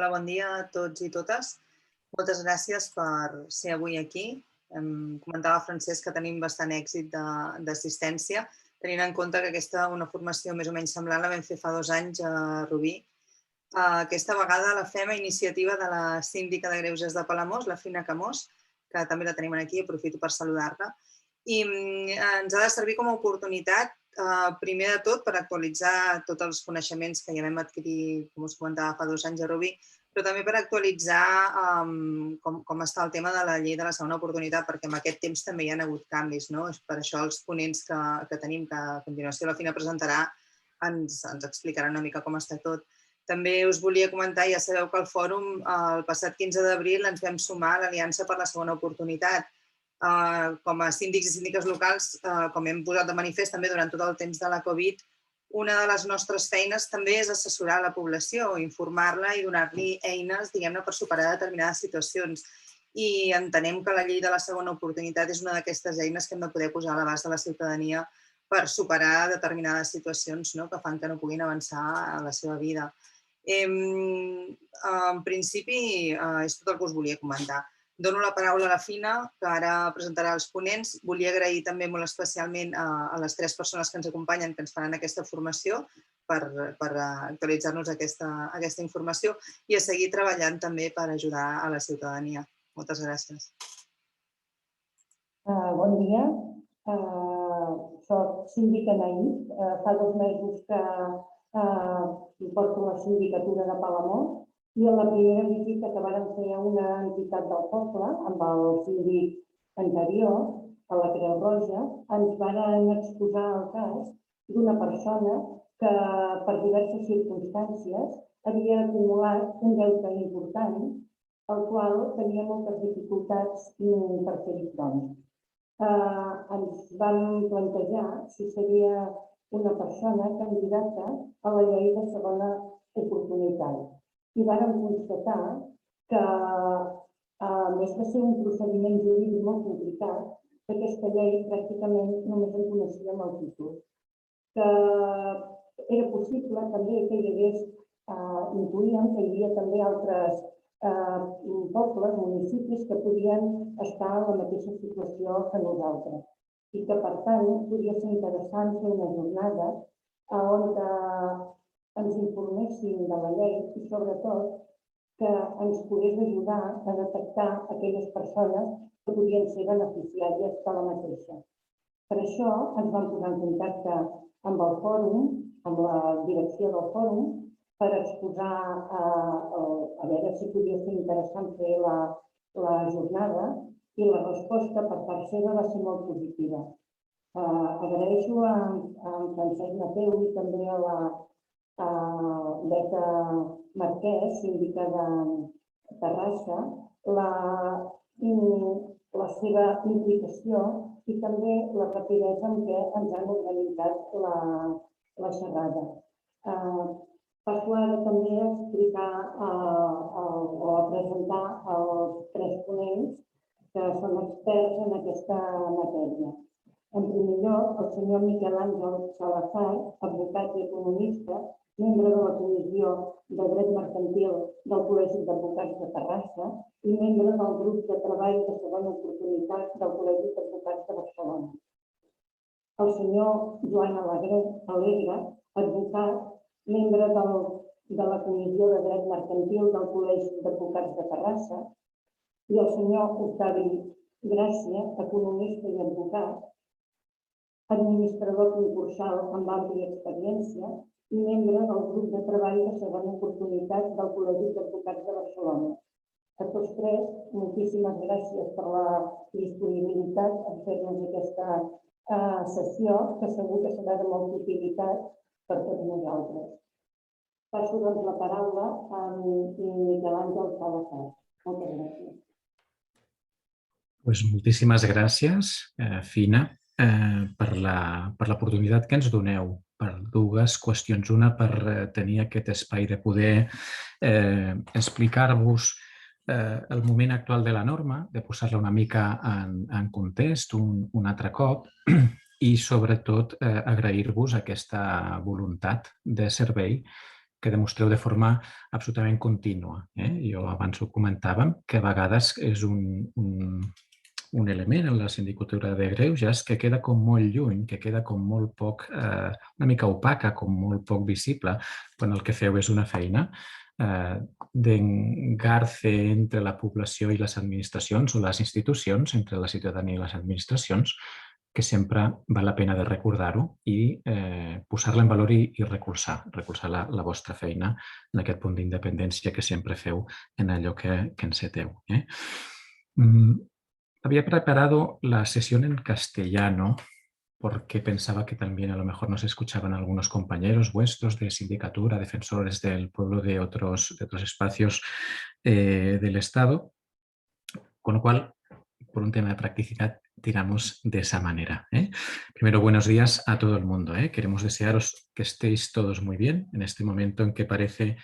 Hola, bon dia a tots i totes. Moltes gràcies per ser avui aquí. Em comentava Francesc que tenim bastant èxit d'assistència, tenint en compte que una formació més o menys semblant la vam fer fa 2 anys a Rubí. Aquesta vegada la fem a iniciativa de la síndica de Greuges de Palamós, la Fina Camós, que també la tenim aquí, aprofito per saludar-la. I ens ha de servir com a oportunitat, primer de tot, per actualitzar tots els coneixements que ja vam adquirir, com us comentava, fa 2 anys a Rubí, però també per actualitzar com està el tema de la llei de la segona oportunitat, perquè en aquest temps també hi ha hagut canvis. Per això els ponents que tenim, que a continuació la Fina presentarà, ens explicaran una mica com està tot. També us volia comentar, ja sabeu que al fòrum el passat 15 d'abril ens vam sumar a l'Aliança per la Segona Oportunitat. Com a síndics i síndiques locals, com hem posat de manifest també durant tot el temps de la Covid, una de les nostres feines també és assessorar la població, informar-la i donar-li eines, diguem-ne, per superar determinades situacions. I entenem que la llei de la segona oportunitat és una d'aquestes eines que hem de poder posar a l'abast de la ciutadania per superar determinades situacions que fan que no puguin avançar a la seva vida. En principi, és tot el que us volia comentar. Dono la paraula a la Fina, que ara presentarà els ponents. Volia agrair també molt especialment a les 3 persones que ens acompanyen, que ens faran aquesta formació, per actualitzar-nos aquesta informació i a seguir treballant també per ajudar a la ciutadania. Moltes gràcies. Bon dia. Soc síndica Naïf. Fa 2 mesos que porto la sindicatura de Palamós i en la primera visita que vàrem fer a una entitat del poble, amb el síndic anterior, a la Creu Roja, ens varen exposar el cas d'una persona que, per diverses circumstàncies, havia acumulat un deute important, el qual tenia moltes dificultats per fer-hi front. Ens vam plantejar si seria una persona candidata a la llei de segona oportunitat. I vàrem constatar que, a més de ser un procediment jurídic molt complicat, aquesta llei pràcticament només en coneixíem el títol. Que era possible també que hi hagués, intuïem que hi havia també altres pobles, municipis que podien estar en la mateixa situació que nosaltres. I que, per tant, podria ser interessant fer una jornada on ens informessin de la llei i, sobretot, que ens pogués ajudar a detectar aquelles persones que podien ser beneficiàries de la mateixa. Per això ens vam posar en contacte amb el fòrum, amb la direcció del fòrum, per exposar, a veure si podia ser interessant fer la jornada, i la resposta per part seva va ser molt positiva. Agraeixo a en Francesc Mateu i també a la Beta Marquès, síndica de Terrassa, la seva implicació i també la rapidesa amb què ens han organitzat la xerrada. Passo ara també a explicar o a presentar els 3 ponents que són experts en aquesta matèria. En primer lloc, el senyor Miquel Àngel Salazar, advocat i economista, membre de la Comissió de Dret Mercantil del Col·legi d'Advocats de Terrassa i membre del grup de treball de segona oportunitat del Col·legi d'Advocats de Barcelona. El senyor Joan Alegre, advocat, membre de la Comissió de Dret Mercantil del Col·legi d'Advocats de Terrassa, i el senyor Octavi Gràcia, economista i advocat, administrador concursal amb àmplia experiència i membre del grup de treball de segona oportunitat del Col·legi d'Advocats de Barcelona. A tots 3, moltíssimes gràcies per la disponibilitat en fer-nos aquesta sessió, que segur que serà de molta utilitat per tots nosaltres. Passo doncs la paraula a Miquel Àngel Salazar. Moltes gràcies. Moltíssimes gràcies, Fina, per l'oportunitat que ens doneu per 2 qüestions. Una, per tenir aquest espai de poder explicar-vos el moment actual de la norma, de posar-la una mica en context un altre cop i, sobretot, agrair-vos aquesta voluntat de servei que demostreu de forma absolutament contínua. Jo abans ho comentàvem, que a vegades és un element en la sindicatura de greuges que queda com molt lluny, que queda com molt poc, una mica opaca, com molt poc visible, quan el que feu és una feina d'engarce entre la població i les administracions o les institucions, entre la ciutadania i les administracions, que sempre val la pena de recordar-ho i posar-la en valor i recolzar la vostra feina en aquest punt d'independència que sempre feu en allò que enceteu. Había preparado la sesión en castellano porque pensaba que también a lo mejor nos escuchaban algunos compañeros vuestros de sindicatura, defensores del pueblo de otros espacios del Estado, con lo cual, por un tema de practicidad, tiramos de esa manera. Primero, buenos días a todo el mundo. Queremos desearos que estéis todos muy bien en este momento en que parece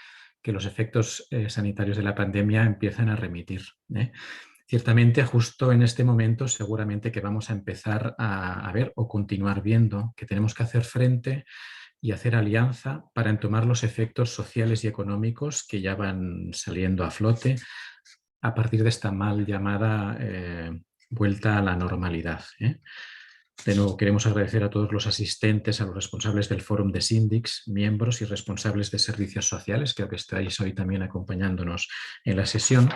que los efectos sanitarios de la pandemia empiezan a remitir. Ciertamente, justo en este momento, seguramente que vamos a empezar a ver o continuar viendo que tenemos que hacer frente y hacer alianza para entomar los efectos sociales y económicos que ya van saliendo a flote a partir de esta mal llamada vuelta a la normalidad. De nuevo, queremos agradecer a todos los asistentes, a los responsables del Fórum de Síndics, miembros y responsables de servicios sociales, creo que estáis hoy también acompañándonos en la sesión,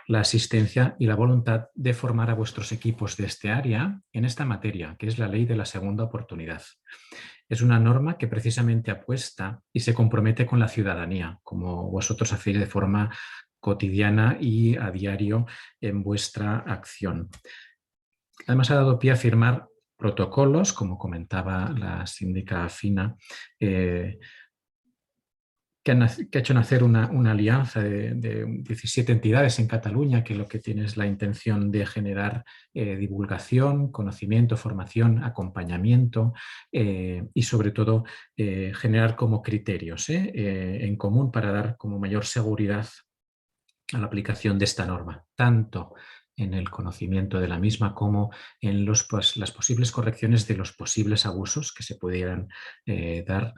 la asistencia y la voluntad de formar a vuestros equipos de este área en esta materia, que es la ley de la segunda oportunidad. Es una norma que precisamente apuesta y se compromete con la ciudadanía, como vosotros hacéis de forma cotidiana y a diario en vuestra acción. Además, ha dado pie a firmar protocolos, como comentaba la síndica Fina, que ha hecho nacer una alianza de 17 entidades en Cataluña, que lo que tiene es la intención de generar divulgación, conocimiento, formación, acompañamiento y sobre todo generar como criterios en común para dar como mayor seguridad a la aplicación de esta norma, tanto en el conocimiento de la misma como en las posibles correcciones de los posibles abusos que se pudieran dar,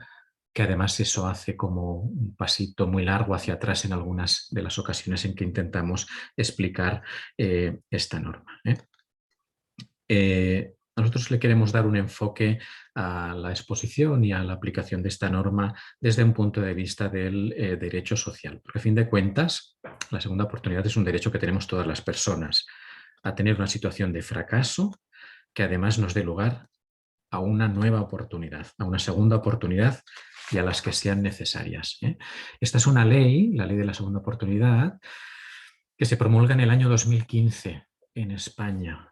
que además eso hace como un pasito muy largo hacia atrás en algunas de las ocasiones en que intentamos explicar esta norma. Nosotros le queremos dar un enfoque a la exposición y a la aplicación de esta norma desde un punto de vista del derecho social, porque a fin de cuentas la segunda oportunidad es un derecho que tenemos todas las personas, a tener una situación de fracaso que además nos dé lugar a una nueva oportunidad, a una segunda oportunidad y a las que sean necesarias. Esta es una ley, la ley de la segunda oportunidad, que se promulga en el año 2015 en España.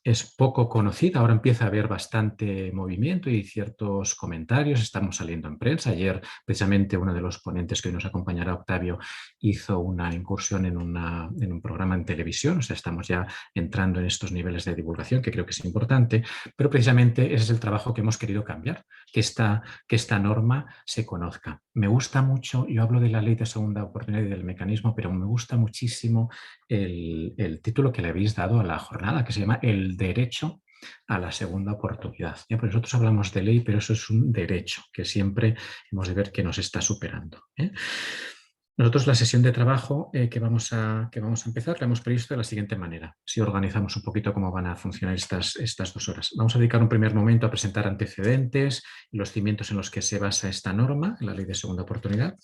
Es poco conocida, ahora empieza a haber bastante movimiento y ciertos comentarios, estamos saliendo en prensa. Ayer precisamente uno de los ponentes que hoy nos acompañará, Octavio, hizo una incursión en un programa en televisión, o sea, estamos ya entrando en estos niveles de divulgación que creo que es importante, pero precisamente ese es el trabajo que hemos querido cambiar, que esta norma se conozca. Me gusta mucho, yo hablo de la ley de segunda oportunidad y del mecanismo, pero me gusta muchísimo el título que le habéis dado a la jornada, que se llama El derecho a la segunda oportunidad. Pues nosotros hablamos de ley, pero eso es un derecho que siempre hemos de ver que nos está superando. Nosotros la sesión de trabajo que vamos a empezar la hemos previsto de la siguiente manera, si organizamos un poquito cómo van a funcionar estas 2 horas. Vamos a dedicar un primer momento a presentar antecedentes y los cimientos en los que se basa esta norma, la ley de segunda oportunidad.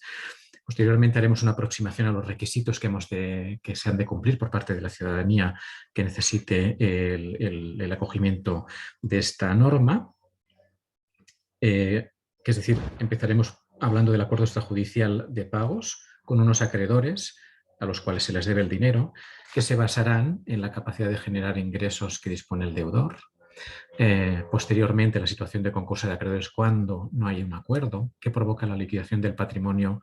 Posteriormente haremos una aproximación a los requisitos que se han de cumplir por parte de la ciudadanía que necesite el acogimiento de esta norma. Que es decir, empezaremos hablando del acuerdo extrajudicial de pagos con unos acreedores a los cuales se les debe el dinero, que se basarán en la capacidad de generar ingresos que dispone el deudor. Posteriormente, la situación de concurso de acreedores cuando no hay un acuerdo, que provoca la liquidación del patrimonio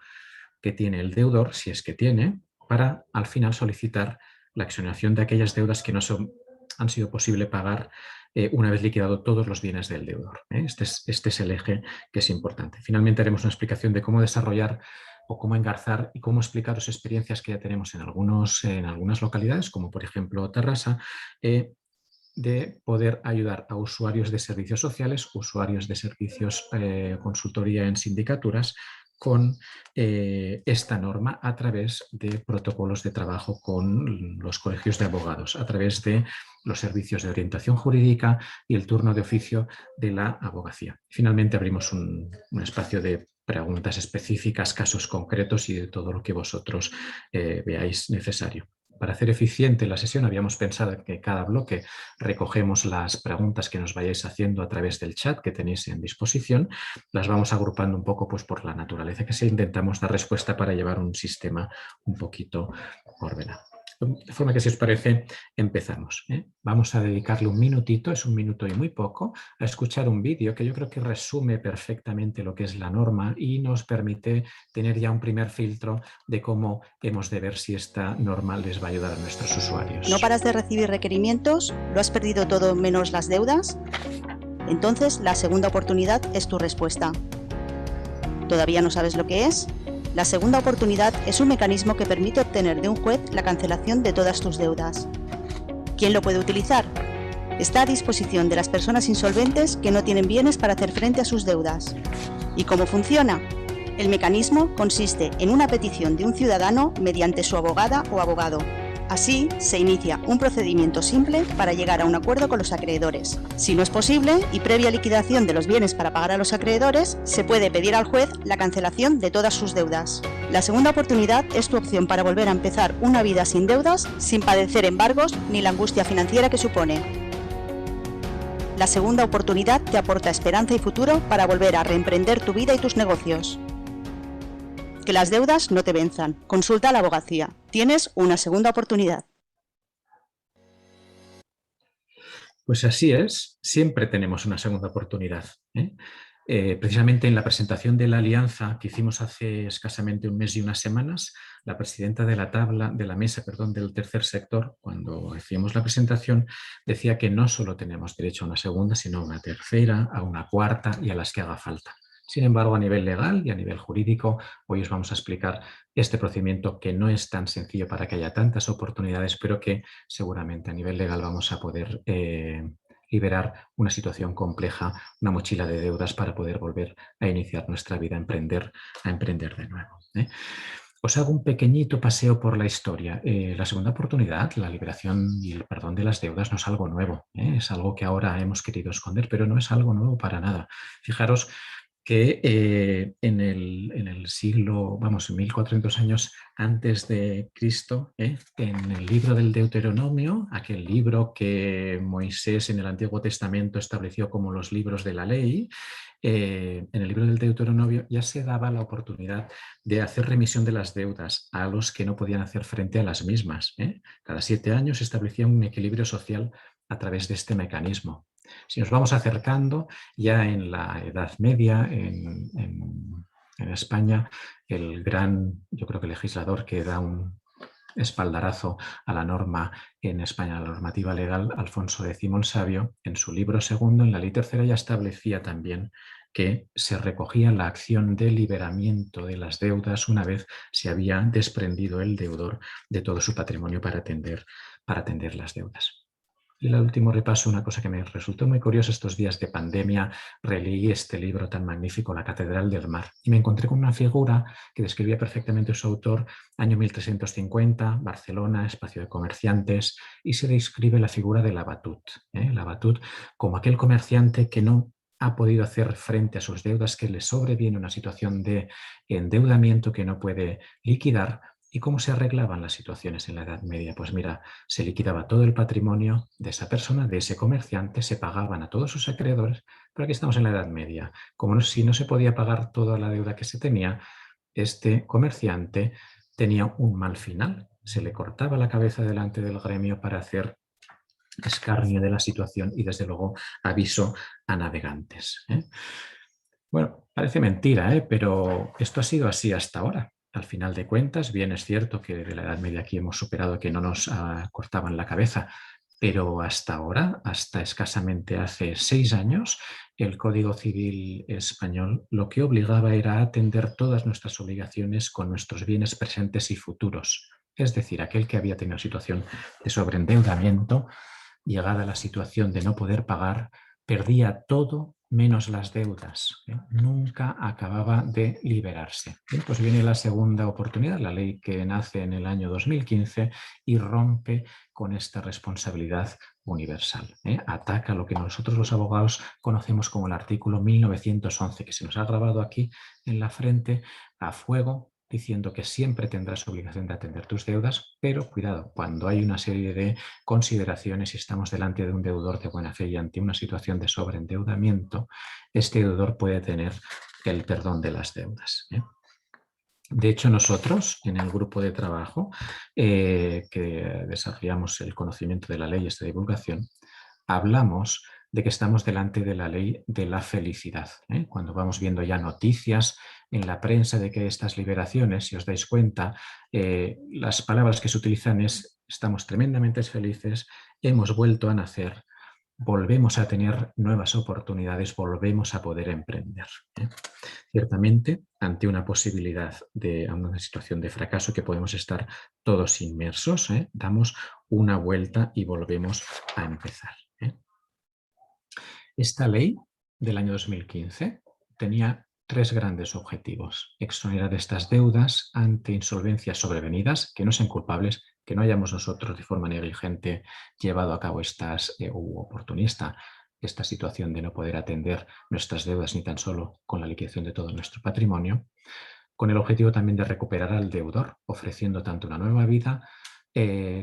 que tiene el deudor, si es que tiene, para al final solicitar la exoneración de aquellas deudas que no han sido posible pagar una vez liquidado todos los bienes del deudor. Este es el eje que es importante. Finalmente haremos una explicación de cómo desarrollar o cómo engarzar y cómo explicaros experiencias que ya tenemos en algunas localidades, como por ejemplo Tarrasa, de poder ayudar a usuarios de servicios sociales, usuarios de servicios consultoría en sindicaturas, con esta norma a través de protocolos de trabajo con los colegios de abogados, a través de los servicios de orientación jurídica y el turno de oficio de la abogacía. Finalmente abrimos un espacio de preguntas específicas, casos concretos y de todo lo que vosotros veáis necesario. Para hacer eficiente la sesión habíamos pensado que cada bloque recogemos las preguntas que nos vayáis haciendo a través del chat que tenéis en disposición, las vamos agrupando un poco pues, por la naturaleza que se intentamos dar respuesta para llevar un sistema un poquito ordenado. De forma que si os parece empezamos. Vamos a dedicarle un minutito, es un minuto y muy poco, a escuchar un vídeo que yo creo que resume perfectamente lo que es la norma y nos permite tener ya un primer filtro de cómo hemos de ver si esta norma les va a ayudar a nuestros usuarios. ¿No paras de recibir requerimientos? ¿Lo has perdido todo menos las deudas? Entonces, la segunda oportunidad es tu respuesta. ¿Todavía no sabes lo que es? La segunda oportunidad es un mecanismo que permite obtener de un juez la cancelación de todas tus deudas. ¿Quién lo puede utilizar? Está a disposición de las personas insolventes que no tienen bienes para hacer frente a sus deudas. ¿Y cómo funciona? El mecanismo consiste en una petición de un ciudadano mediante su abogada o abogado. Así, se inicia un procedimiento simple para llegar a un acuerdo con los acreedores. Si no es posible, y previa liquidación de los bienes para pagar a los acreedores, se puede pedir al juez la cancelación de todas sus deudas. La segunda oportunidad es tu opción para volver a empezar una vida sin deudas, sin padecer embargos ni la angustia financiera que supone. La segunda oportunidad te aporta esperanza y futuro para volver a reemprender tu vida y tus negocios. Que las deudas no te venzan. Consulta a la abogacía. Tienes una segunda oportunidad. Pues así es, siempre tenemos una segunda oportunidad. Precisamente en la presentación de la alianza que hicimos hace escasamente un mes y unas semanas, la presidenta de la mesa del tercer sector, cuando hacíamos la presentación, decía que no solo tenemos derecho a una segunda, sino a una tercera, a una cuarta y a las que haga falta. Sin embargo, a nivel legal y a nivel jurídico, hoy os vamos a explicar este procedimiento que no es tan sencillo para que haya tantas oportunidades, pero que seguramente a nivel legal vamos a poder liberar una situación compleja, una mochila de deudas para poder volver a iniciar nuestra vida, a emprender de nuevo. Os hago un pequeñito paseo por la historia. La segunda oportunidad, la liberación y el perdón de las deudas, no es algo nuevo. Es algo que ahora hemos querido esconder, pero no es algo nuevo para nada. Fijaros que en el siglo, 1400 años antes de Cristo, en el libro del Deuteronomio, aquel libro que Moisés en el Antiguo Testamento estableció como los libros de la ley, en el libro del Deuteronomio ya se daba la oportunidad de hacer remisión de las deudas a los que no podían hacer frente a las mismas. Cada 7 años se establecía un equilibrio social a través de este mecanismo. Si nos vamos acercando, ya en la Edad Media, en España, el gran, yo creo que legislador que da un espaldarazo a la norma en España, a la normativa legal, Alfonso X el Sabio, en su libro segundo, en la ley tercera, ya establecía también que se recogía la acción de liberamiento de las deudas una vez se había desprendido el deudor de todo su patrimonio para atender las deudas. Y el último repaso, una cosa que me resultó muy curiosa estos días de pandemia, releí este libro tan magnífico, La Catedral del Mar, y me encontré con una figura que describía perfectamente su autor, año 1350, Barcelona, espacio de comerciantes, y se describe la figura del abatut. El abatut como aquel comerciante que no ha podido hacer frente a sus deudas, que le sobreviene una situación de endeudamiento que no puede liquidar. ¿Y cómo se arreglaban las situaciones en la Edad Media? Pues mira, se liquidaba todo el patrimonio de esa persona, de ese comerciante, se pagaban a todos sus acreedores, pero aquí estamos en la Edad Media. Como si no se podía pagar toda la deuda que se tenía, este comerciante tenía un mal final. Se le cortaba la cabeza delante del gremio para hacer escarnio de la situación y, desde luego, aviso a navegantes. Bueno, parece mentira, pero esto ha sido así hasta ahora. Al final de cuentas, bien es cierto que de la Edad Media aquí hemos superado que no nos cortaban la cabeza, pero hasta ahora, hasta escasamente hace 6 años, el Código Civil español lo que obligaba era a atender todas nuestras obligaciones con nuestros bienes presentes y futuros. Es decir, aquel que había tenido situación de sobreendeudamiento, llegada a la situación de no poder pagar, perdía todo menos las deudas. Nunca acababa de liberarse. Pues viene la segunda oportunidad, la ley que nace en el año 2015 y rompe con esta responsabilidad universal. Ataca lo que nosotros los abogados conocemos como el artículo 1911, que se nos ha grabado aquí en la frente a fuego, diciendo que siempre tendrás obligación de atender tus deudas, pero cuidado, cuando hay una serie de consideraciones y estamos delante de un deudor de buena fe y ante una situación de sobreendeudamiento, este deudor puede tener el perdón de las deudas. De hecho, nosotros en el grupo de trabajo que desarrollamos el conocimiento de la ley y esta divulgación, hablamos de que estamos delante de la ley de la felicidad. Cuando vamos viendo ya noticias en la prensa de que estas liberaciones, si os dais cuenta, las palabras que se utilizan es estamos tremendamente felices, hemos vuelto a nacer, volvemos a tener nuevas oportunidades, volvemos a poder emprender. Ciertamente, ante una posibilidad de una situación de fracaso que podemos estar todos inmersos, damos una vuelta y volvemos a empezar. Esta ley del año 2015 tenía 3 grandes objetivos: exonerar estas deudas ante insolvencias sobrevenidas, que no sean culpables, que no hayamos nosotros de forma negligente llevado a cabo u oportunista esta situación de no poder atender nuestras deudas ni tan solo con la liquidación de todo nuestro patrimonio, con el objetivo también de recuperar al deudor, ofreciendo tanto una nueva vida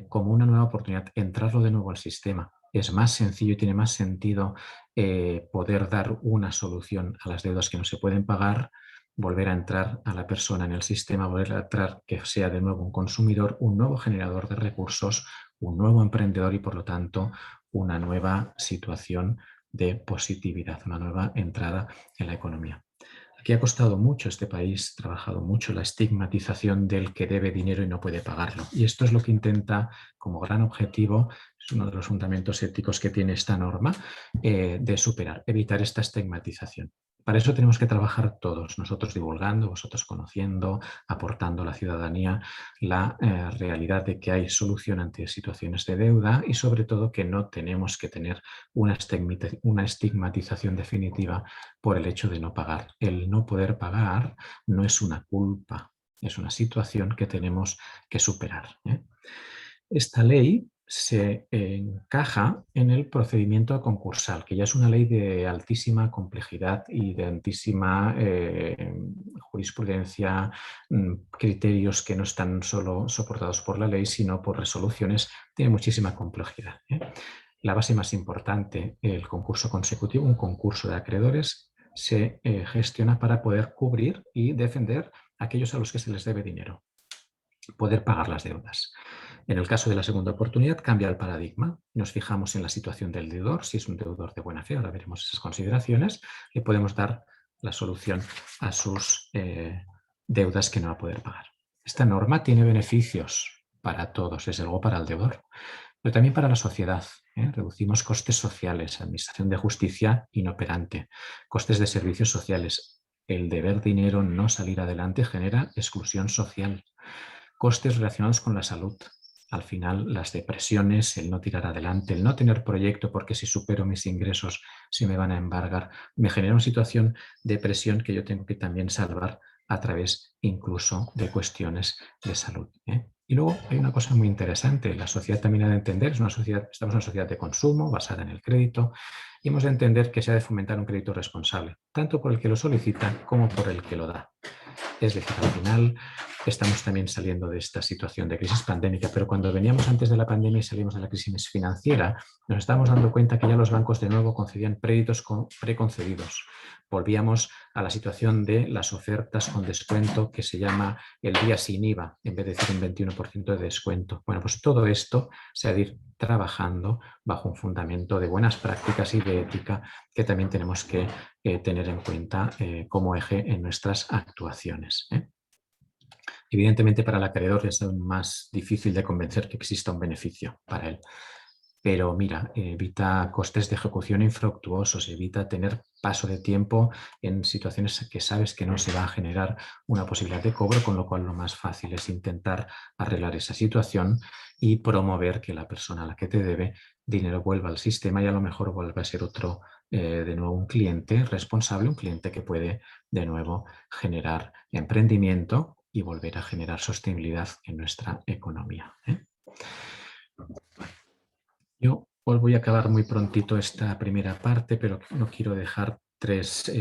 como una nueva oportunidad, entrarlo de nuevo al sistema. Es más sencillo y tiene más sentido poder dar una solución a las deudas que no se pueden pagar, volver a entrar a la persona en el sistema, volver a entrar que sea de nuevo un consumidor, un nuevo generador de recursos, un nuevo emprendedor y por lo tanto una nueva situación de positividad, una nueva entrada en la economía. Aquí ha costado mucho este país, ha trabajado mucho la estigmatización del que debe dinero y no puede pagarlo. Y esto es lo que intenta como gran objetivo, es uno de los fundamentos éticos que tiene esta norma, de superar, evitar esta estigmatización. Para eso tenemos que trabajar todos, nosotros divulgando, vosotros conociendo, aportando a la ciudadanía la realidad de que hay solución ante situaciones de deuda y sobre todo que no tenemos que tener una estigmatización definitiva por el hecho de no pagar. El no poder pagar no es una culpa, es una situación que tenemos que superar. Esta ley se encaja en el procedimiento concursal, que ya es una ley de altísima complejidad y de altísima jurisprudencia, criterios que no están solo soportados por la ley, sino por resoluciones, tiene muchísima complejidad. La base más importante, el concurso consecutivo, un concurso de acreedores, se gestiona para poder cubrir y defender a aquellos a los que se les debe dinero, poder pagar las deudas. En el caso de la segunda oportunidad cambia el paradigma. Nos fijamos en la situación del deudor. Si es un deudor de buena fe, ahora veremos esas consideraciones, le podemos dar la solución a sus deudas que no va a poder pagar. Esta norma tiene beneficios para todos, desde luego para el deudor, pero también para la sociedad. Reducimos costes sociales, administración de justicia inoperante, costes de servicios sociales. El deber dinero, no salir adelante, genera exclusión social. Costes relacionados con la salud. Al final, las depresiones, el no tirar adelante, el no tener proyecto porque si supero mis ingresos se me van a embargar, me genera una situación de presión que yo tengo que también salvar a través incluso de cuestiones de salud. Y luego hay una cosa muy interesante, la sociedad también ha de entender, estamos en una sociedad de consumo basada en el crédito y hemos de entender que se ha de fomentar un crédito responsable, tanto por el que lo solicita como por el que lo da. Es decir, al final estamos también saliendo de esta situación de crisis pandémica, pero cuando veníamos antes de la pandemia y salimos de la crisis financiera, nos estábamos dando cuenta que ya los bancos de nuevo concedían créditos preconcedidos. Volvíamos a la situación de las ofertas con descuento que se llama el día sin IVA, en vez de decir un 21% de descuento. Bueno, pues todo esto se ha de ir trabajando bajo un fundamento de buenas prácticas y de ética que también tenemos que tener en cuenta como eje en nuestras actuaciones. Evidentemente para el acreedor es aún más difícil de convencer que exista un beneficio para él. Pero mira, evita costes de ejecución infructuosos, evita tener paso de tiempo en situaciones que sabes que no se va a generar una posibilidad de cobro, con lo cual lo más fácil es intentar arreglar esa situación y promover que la persona a la que te debe dinero vuelva al sistema y a lo mejor vuelva a ser otro de nuevo un cliente responsable, un cliente que puede de nuevo generar emprendimiento y volver a generar sostenibilidad en nuestra economía. Yo os voy a acabar muy prontito esta primera parte, pero no quiero dejar tres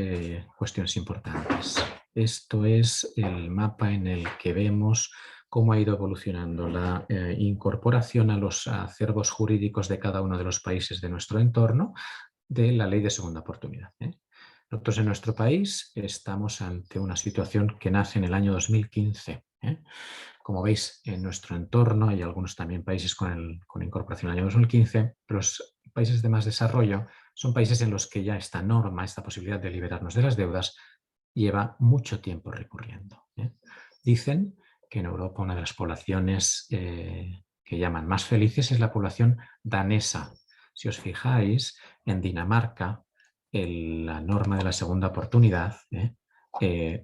cuestiones importantes. Esto es el mapa en el que vemos cómo ha ido evolucionando la incorporación a los acervos jurídicos de cada uno de los países de nuestro entorno de la ley de segunda oportunidad. Nosotros en nuestro país estamos ante una situación que nace en el año 2015. Como veis, en nuestro entorno hay algunos también países con incorporación en el año 2015, pero los países de más desarrollo son países en los que ya esta norma, esta posibilidad de liberarnos de las deudas, lleva mucho tiempo recurriendo. Dicen que en Europa una de las poblaciones que llaman más felices es la población danesa. Si os fijáis, en Dinamarca la norma de la segunda oportunidad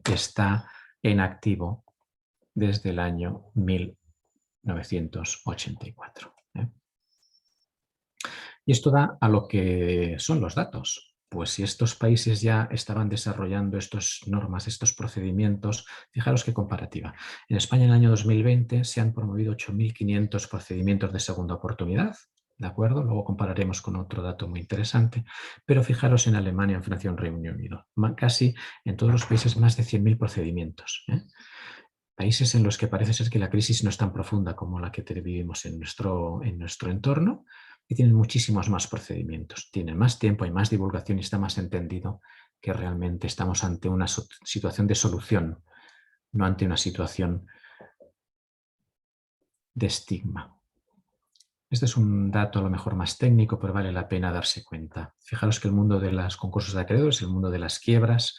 está en activo desde el año 1984. Y esto da a lo que son los datos. Pues si estos países ya estaban desarrollando estas normas, estos procedimientos, fijaros qué comparativa. En España en el año 2020 se han promovido 8.500 procedimientos de segunda oportunidad, ¿de acuerdo? Luego compararemos con otro dato muy interesante, pero fijaros en Alemania, en Francia, en Reino Unido. Casi en todos los países más de 100.000 procedimientos. Países en los que parece ser que la crisis no es tan profunda como la que vivimos en nuestro entorno y tienen muchísimos más procedimientos, tienen más tiempo, hay más divulgación y está más entendido que realmente estamos ante una situación de solución, no ante una situación de estigma. Este es un dato a lo mejor más técnico, pero vale la pena darse cuenta. Fijaros que el mundo de los concursos de acreedores, el mundo de las quiebras,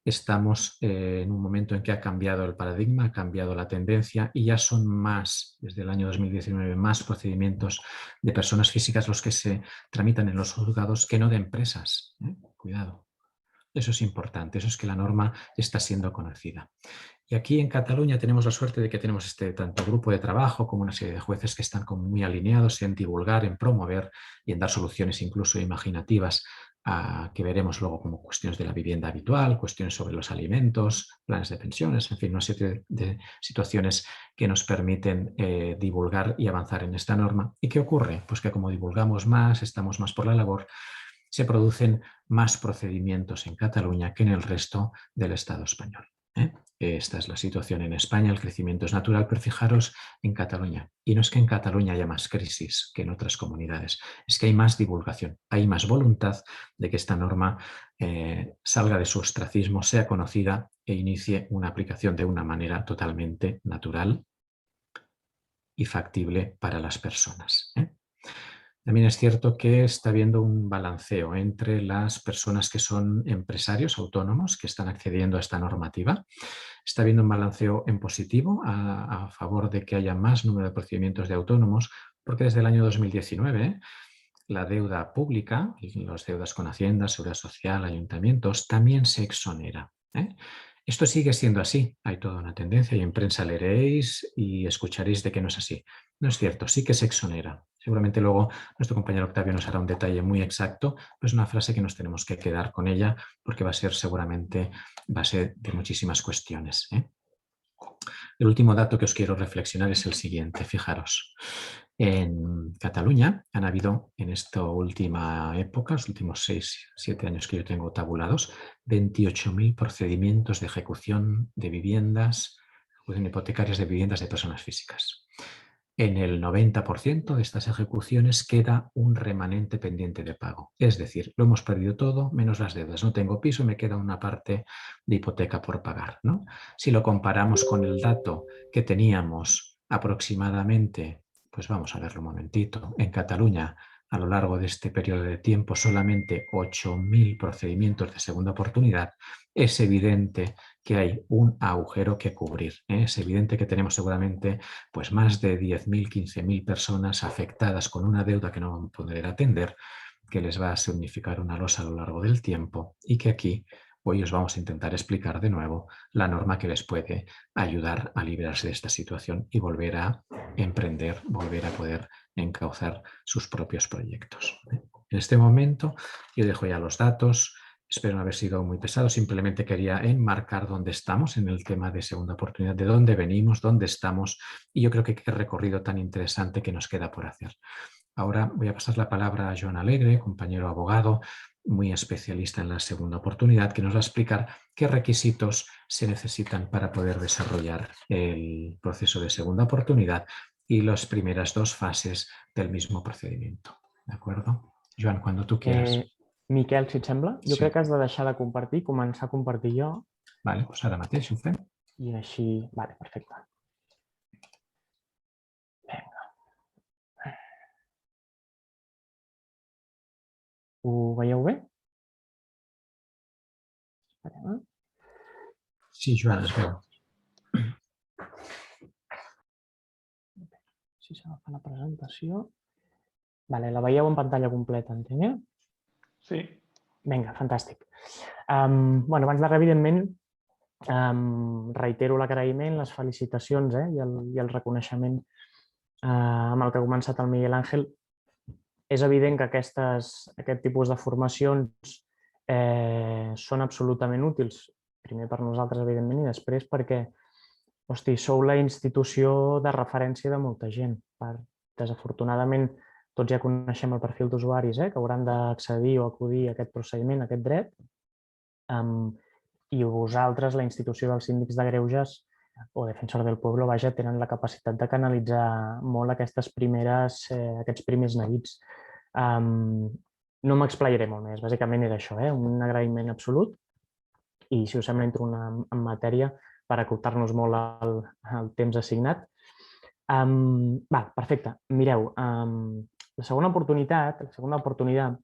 estamos en un momento en que ha cambiado el paradigma, ha cambiado la tendencia y ya son más, desde el año 2019, más procedimientos de personas físicas los que se tramitan en los juzgados que no de empresas. Cuidado. Eso es importante, eso es que la norma está siendo conocida. Y aquí en Cataluña tenemos la suerte de que tenemos tanto grupo de trabajo como una serie de jueces que están como muy alineados en divulgar, en promover y en dar soluciones incluso imaginativas que veremos luego como cuestiones de la vivienda habitual, cuestiones sobre los alimentos, planes de pensiones, en fin, una serie de situaciones que nos permiten divulgar y avanzar en esta norma. ¿Y qué ocurre? Pues que como divulgamos más, estamos más por la labor, se producen más procedimientos en Cataluña que en el resto del Estado español. Esta es la situación en España, el crecimiento es natural, pero fijaros en Cataluña. Y no es que en Cataluña haya más crisis que en otras comunidades, es que hay más divulgación, hay más voluntad de que esta norma salga de su ostracismo, sea conocida e inicie una aplicación de una manera totalmente natural y factible para las personas. También es cierto que está habiendo un balanceo entre las personas que son empresarios autónomos que están accediendo a esta normativa. Está habiendo un balanceo en positivo a favor de que haya más número de procedimientos de autónomos, porque desde el año 2019 la deuda pública, las deudas con Hacienda, Seguridad Social, ayuntamientos, también se exonera. Esto sigue siendo así, hay toda una tendencia y en prensa leeréis y escucharéis de que no es así. No es cierto, sí que se exonera. Seguramente luego nuestro compañero Octavio nos hará un detalle muy exacto, pero es una frase que nos tenemos que quedar con ella porque va a ser seguramente base de muchísimas cuestiones. El último dato que os quiero reflexionar es el siguiente, fijaros. En Cataluña han habido en esta última época, los últimos 6-7 años que yo tengo tabulados, 28.000 procedimientos de ejecución de viviendas, ejecución hipotecarias de viviendas de personas físicas. En el 90% de estas ejecuciones queda un remanente pendiente de pago. Es decir, lo hemos perdido todo menos las deudas. No tengo piso, me queda una parte de hipoteca por pagar, ¿no? Si lo comparamos con el dato que teníamos aproximadamente, pues vamos a verlo un momentito, en Cataluña a lo largo de este periodo de tiempo solamente 8.000 procedimientos de segunda oportunidad, es evidente que hay un agujero que cubrir. Es evidente que tenemos seguramente pues, más de 10.000, 15.000 personas afectadas con una deuda que no van a poder atender, que les va a significar una losa a lo largo del tiempo y que aquí hoy os vamos a intentar explicar de nuevo la norma que les puede ayudar a librarse de esta situación y volver a emprender, volver a poder encauzar sus propios proyectos. En este momento yo dejo ya los datos. Espero no haber sido muy pesado, simplemente quería enmarcar dónde estamos en el tema de segunda oportunidad, de dónde venimos, dónde estamos, y yo creo que qué recorrido tan interesante que nos queda por hacer. Ahora voy a pasar la palabra a Joan Alegre, compañero abogado, muy especialista en la segunda oportunidad, que nos va a explicar qué requisitos se necesitan para poder desarrollar el proceso de segunda oportunidad y las primeras dos fases del mismo procedimiento. ¿De acuerdo? Joan, cuando tú quieras. Miquel, si et sembla, jo Sí. crec que has de deixar de compartir, començar a compartir jo Vale, pues ara mateix ho fem. i així... Vale, perfecte. Vinga. Ho veieu bé? Esperem, Sí, Joan, es veu. Si s'agafa la presentació... Vale, la veieu en pantalla completa, entenc? Sí. Vinga, fantàstic. Bueno, abans de res, evidentment, reitero l'agraïment, les felicitacions i el reconeixement amb el que ha començat el Miguel Ángel. És evident que aquest tipus de formacions són absolutament útils, primer per nosaltres, evidentment, i després perquè sou la institució de referència de molta gent. Desafortunadament, tots ja coneixem el perfil d'usuaris que hauran d'accedir o acudir a aquest procediment, a aquest dret, i vosaltres, la institució dels síndics de greuges o Defensor del Pueblo, vaja, tenen la capacitat de canalitzar molt aquests primers neguits. No m'explayaré molt més, bàsicament era això, un agraïment absolut, i si us sembla entro en matèria per acotar-nos molt al temps assignat. Perfecte, mireu, la segunda oportunidad,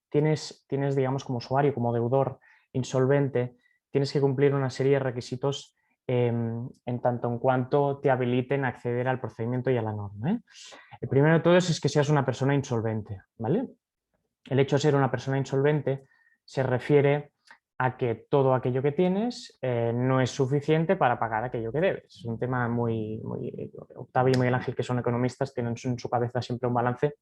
tienes, digamos, como usuario, como deudor insolvente, tienes que cumplir una serie de requisitos en tanto en cuanto te habiliten a acceder al procedimiento y a la norma. El primero de todos es que seas una persona insolvente, ¿vale? El hecho de ser una persona insolvente se refiere a que todo aquello que tienes no es suficiente para pagar aquello que debes. Es un tema muy... Octavio y Miguel Ángel, que son economistas, tienen en su cabeza siempre un balance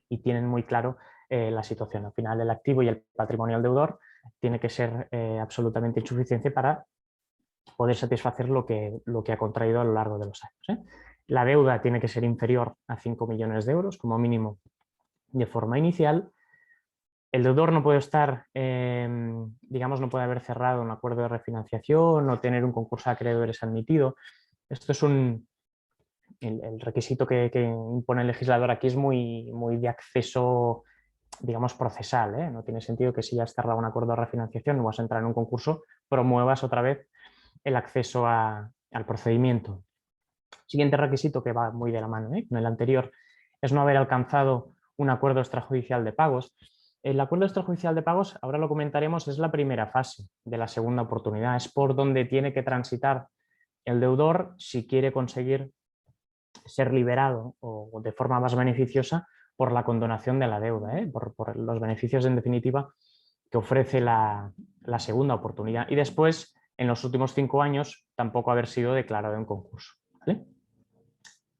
y tienen muy claro la situación. Al final, el activo y el patrimonio del deudor tiene que ser absolutamente insuficiente para poder satisfacer lo que ha contraído a lo largo de los años. La deuda tiene que ser inferior a 5 millones de euros como mínimo de forma inicial. El deudor no puede estar, digamos, no puede haber cerrado un acuerdo de refinanciación, no tener un concurso de acreedores admitido. Esto es el requisito que impone el legislador aquí, es muy de acceso, digamos, procesal. No tiene sentido que si ya has cerrado un acuerdo de refinanciación, no vas a entrar en un concurso, promuevas otra vez el acceso al procedimiento. Siguiente requisito, que va muy de la mano con el anterior, es no haber alcanzado un acuerdo extrajudicial de pagos. El acuerdo extrajudicial de pagos, ahora lo comentaremos, es la primera fase de la segunda oportunidad. Es por donde tiene que transitar el deudor si quiere conseguir ser liberado o de forma más beneficiosa por la condonación de la deuda, por los beneficios en definitiva que ofrece la segunda oportunidad. Y después, en los últimos 5 años, tampoco haber sido declarado en concurso. ¿Vale?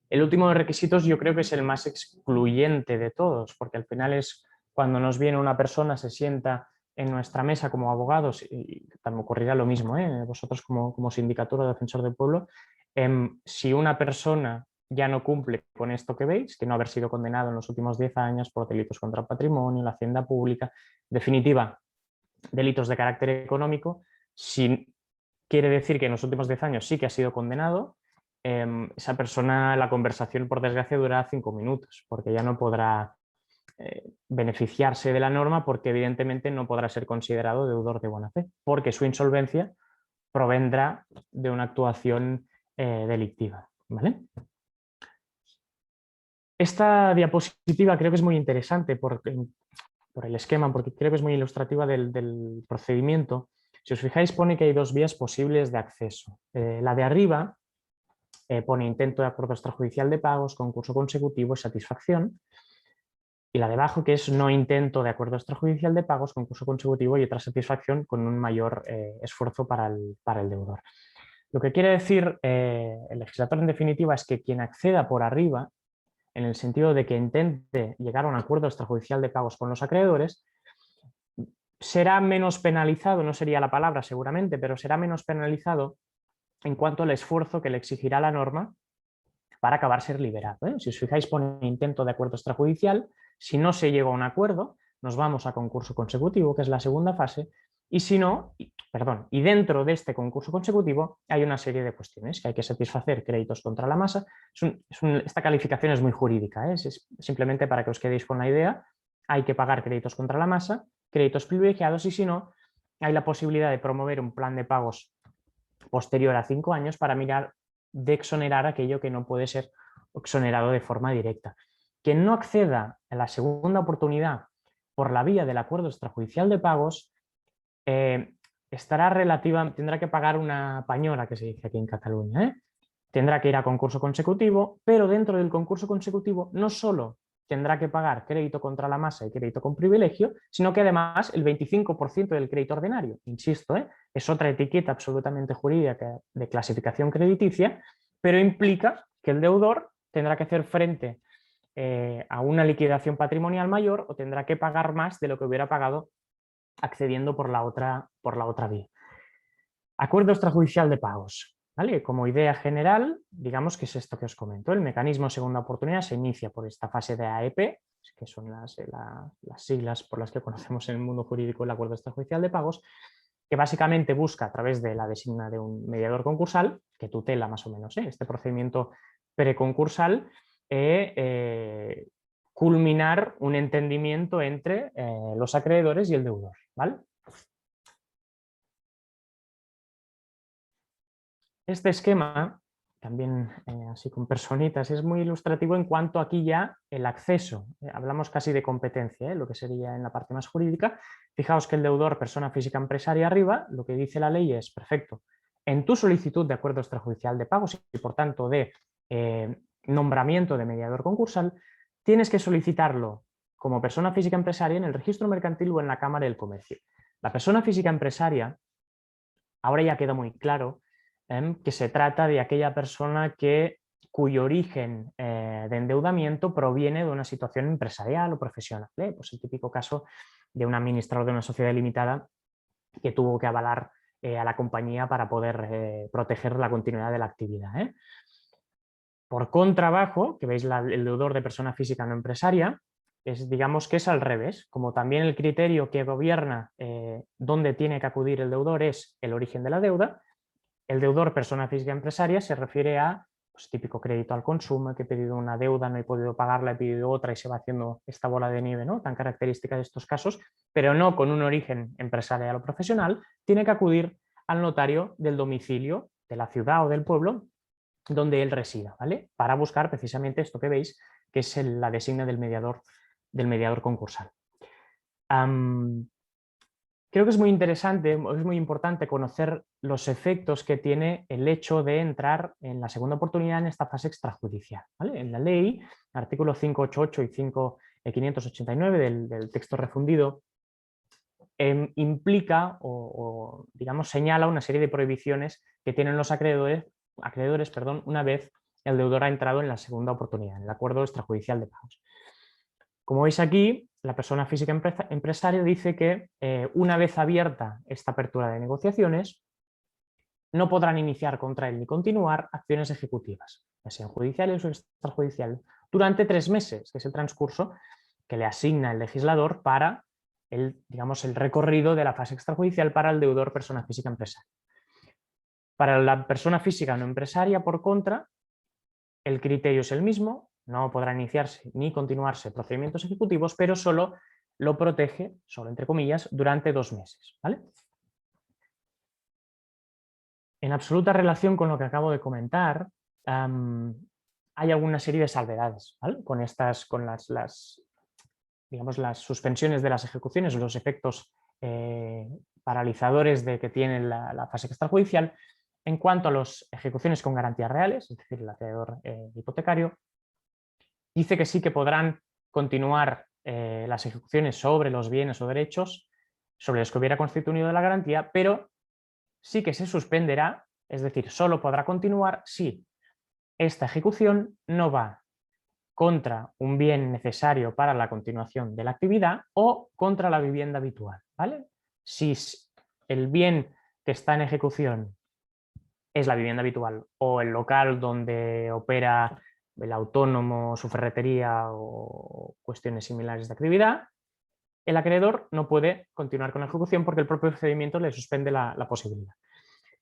El último de requisitos yo creo que es el más excluyente de todos, porque al final es cuando nos viene una persona, se sienta en nuestra mesa como abogados, y también ocurrirá lo mismo, vosotros como sindicatura o defensor del pueblo, si una persona ya no cumple con esto que veis, que no haber sido condenado en los últimos 10 años por delitos contra el patrimonio, la hacienda pública, en definitiva, delitos de carácter económico, si quiere decir que en los últimos 10 años sí que ha sido condenado, esa persona, la conversación, por desgracia, durará 5 minutos, porque ya no podrá beneficiarse de la norma, porque evidentemente no podrá ser considerado deudor de buena fe, porque su insolvencia provendrá de una actuación delictiva. ¿Vale? Esta diapositiva creo que es muy interesante por el esquema, porque creo que es muy ilustrativa del procedimiento. Si os fijáis, pone que hay 2 vías posibles de acceso. La de arriba pone intento de acuerdo extrajudicial de pagos, concurso consecutivo y satisfacción. Y la de abajo, que es no intento de acuerdo extrajudicial de pagos, concurso consecutivo y otra satisfacción con un mayor esfuerzo para el deudor. Lo que quiere decir el legislador en definitiva es que quien acceda por arriba, en el sentido de que intente llegar a un acuerdo extrajudicial de pagos con los acreedores, será menos penalizado, no sería la palabra seguramente, pero será menos penalizado en cuanto al esfuerzo que le exigirá la norma para acabar ser liberado. Si os fijáis, pone intento de acuerdo extrajudicial. Si no se llega a un acuerdo, nos vamos a concurso consecutivo, que es la segunda fase, y si no, y dentro de este concurso consecutivo hay una serie de cuestiones que hay que satisfacer: créditos contra la masa. Esta calificación es muy jurídica, es simplemente para que os quedéis con la idea. Hay que pagar créditos contra la masa, créditos privilegiados, y si no, hay la posibilidad de promover un plan de pagos posterior a 5 años para mirar de exonerar aquello que no puede ser exonerado de forma directa. Quien no acceda a la segunda oportunidad por la vía del acuerdo extrajudicial de pagos tendrá que pagar una pañora, que se dice aquí en Cataluña. Tendrá que ir a concurso consecutivo, pero dentro del concurso consecutivo no solo tendrá que pagar crédito contra la masa y crédito con privilegio, sino que además el 25% del crédito ordinario. Insisto, es otra etiqueta absolutamente jurídica de clasificación crediticia, pero implica que el deudor tendrá que hacer frente a una liquidación patrimonial mayor, o tendrá que pagar más de lo que hubiera pagado accediendo por la otra vía. Acuerdo extrajudicial de pagos. ¿Vale? Como idea general, digamos que es esto que os comento. El mecanismo segunda oportunidad se inicia por esta fase de AEP, que son las siglas por las que conocemos en el mundo jurídico el acuerdo extrajudicial de pagos, que básicamente busca, a través de la designación de un mediador concursal, que tutela más o menos este procedimiento preconcursal, culminar un entendimiento entre los acreedores y el deudor. ¿Vale? Este esquema, también así con personitas, es muy ilustrativo en cuanto aquí ya el acceso. Hablamos casi de competencia, lo que sería en la parte más jurídica. Fijaos que el deudor, persona física empresaria arriba, lo que dice la ley es: perfecto, en tu solicitud de acuerdo extrajudicial de pagos y por tanto de nombramiento de mediador concursal, tienes que solicitarlo como persona física empresaria en el registro mercantil o en la Cámara del Comercio. La persona física empresaria, ahora ya queda muy claro que se trata de aquella persona cuyo origen de endeudamiento proviene de una situación empresarial o profesional. Pues el típico caso de un administrador de una sociedad limitada que tuvo que avalar a la compañía para poder proteger la continuidad de la actividad. Por contrabajo, que veis el deudor de persona física no empresaria, digamos que es al revés. Como también el criterio que gobierna dónde tiene que acudir el deudor es el origen de la deuda, el deudor persona física empresaria se refiere a típico crédito al consumo, que he pedido una deuda, no he podido pagarla, he pedido otra, y se va haciendo esta bola de nieve, ¿no?, tan característica de estos casos, pero no con un origen empresarial o profesional. Tiene que acudir al notario del domicilio, de la ciudad o del pueblo donde él resida, ¿vale?, para buscar precisamente esto que veis, que es la designación del mediador concursal. Creo que es muy interesante, es muy importante conocer los efectos que tiene el hecho de entrar en la segunda oportunidad en esta fase extrajudicial. ¿Vale? En la ley, artículo 588 y 589 del texto refundido, implica o digamos, señala una serie de prohibiciones que tienen los acreedores, una vez el deudor ha entrado en la segunda oportunidad, en el acuerdo extrajudicial de pagos. Como veis aquí, la persona física empresaria dice que una vez abierta esta apertura de negociaciones, no podrán iniciar contra él ni continuar acciones ejecutivas, ya sean judiciales o extrajudiciales, durante 3 meses, que es el transcurso que le asigna el legislador para el recorrido de la fase extrajudicial para el deudor persona física empresaria. Para la persona física no empresaria, por contra, el criterio es el mismo. No podrán iniciarse ni continuarse procedimientos ejecutivos, pero solo lo protege, solo entre comillas, durante 2 meses. ¿Vale? En absoluta relación con lo que acabo de comentar, hay alguna serie de salvedades, ¿vale?, con las suspensiones de las ejecuciones, los efectos paralizadores que tiene la fase extrajudicial. En cuanto a las ejecuciones con garantías reales, es decir, el acreedor hipotecario, dice que sí que podrán continuar las ejecuciones sobre los bienes o derechos sobre los que hubiera constituido la garantía, pero sí que se suspenderá, es decir, solo podrá continuar si esta ejecución no va contra un bien necesario para la continuación de la actividad o contra la vivienda habitual, ¿vale? Si el bien que está en ejecución es la vivienda habitual o el local donde opera el autónomo, su ferretería o cuestiones similares de actividad, el acreedor no puede continuar con la ejecución porque el propio procedimiento le suspende la posibilidad.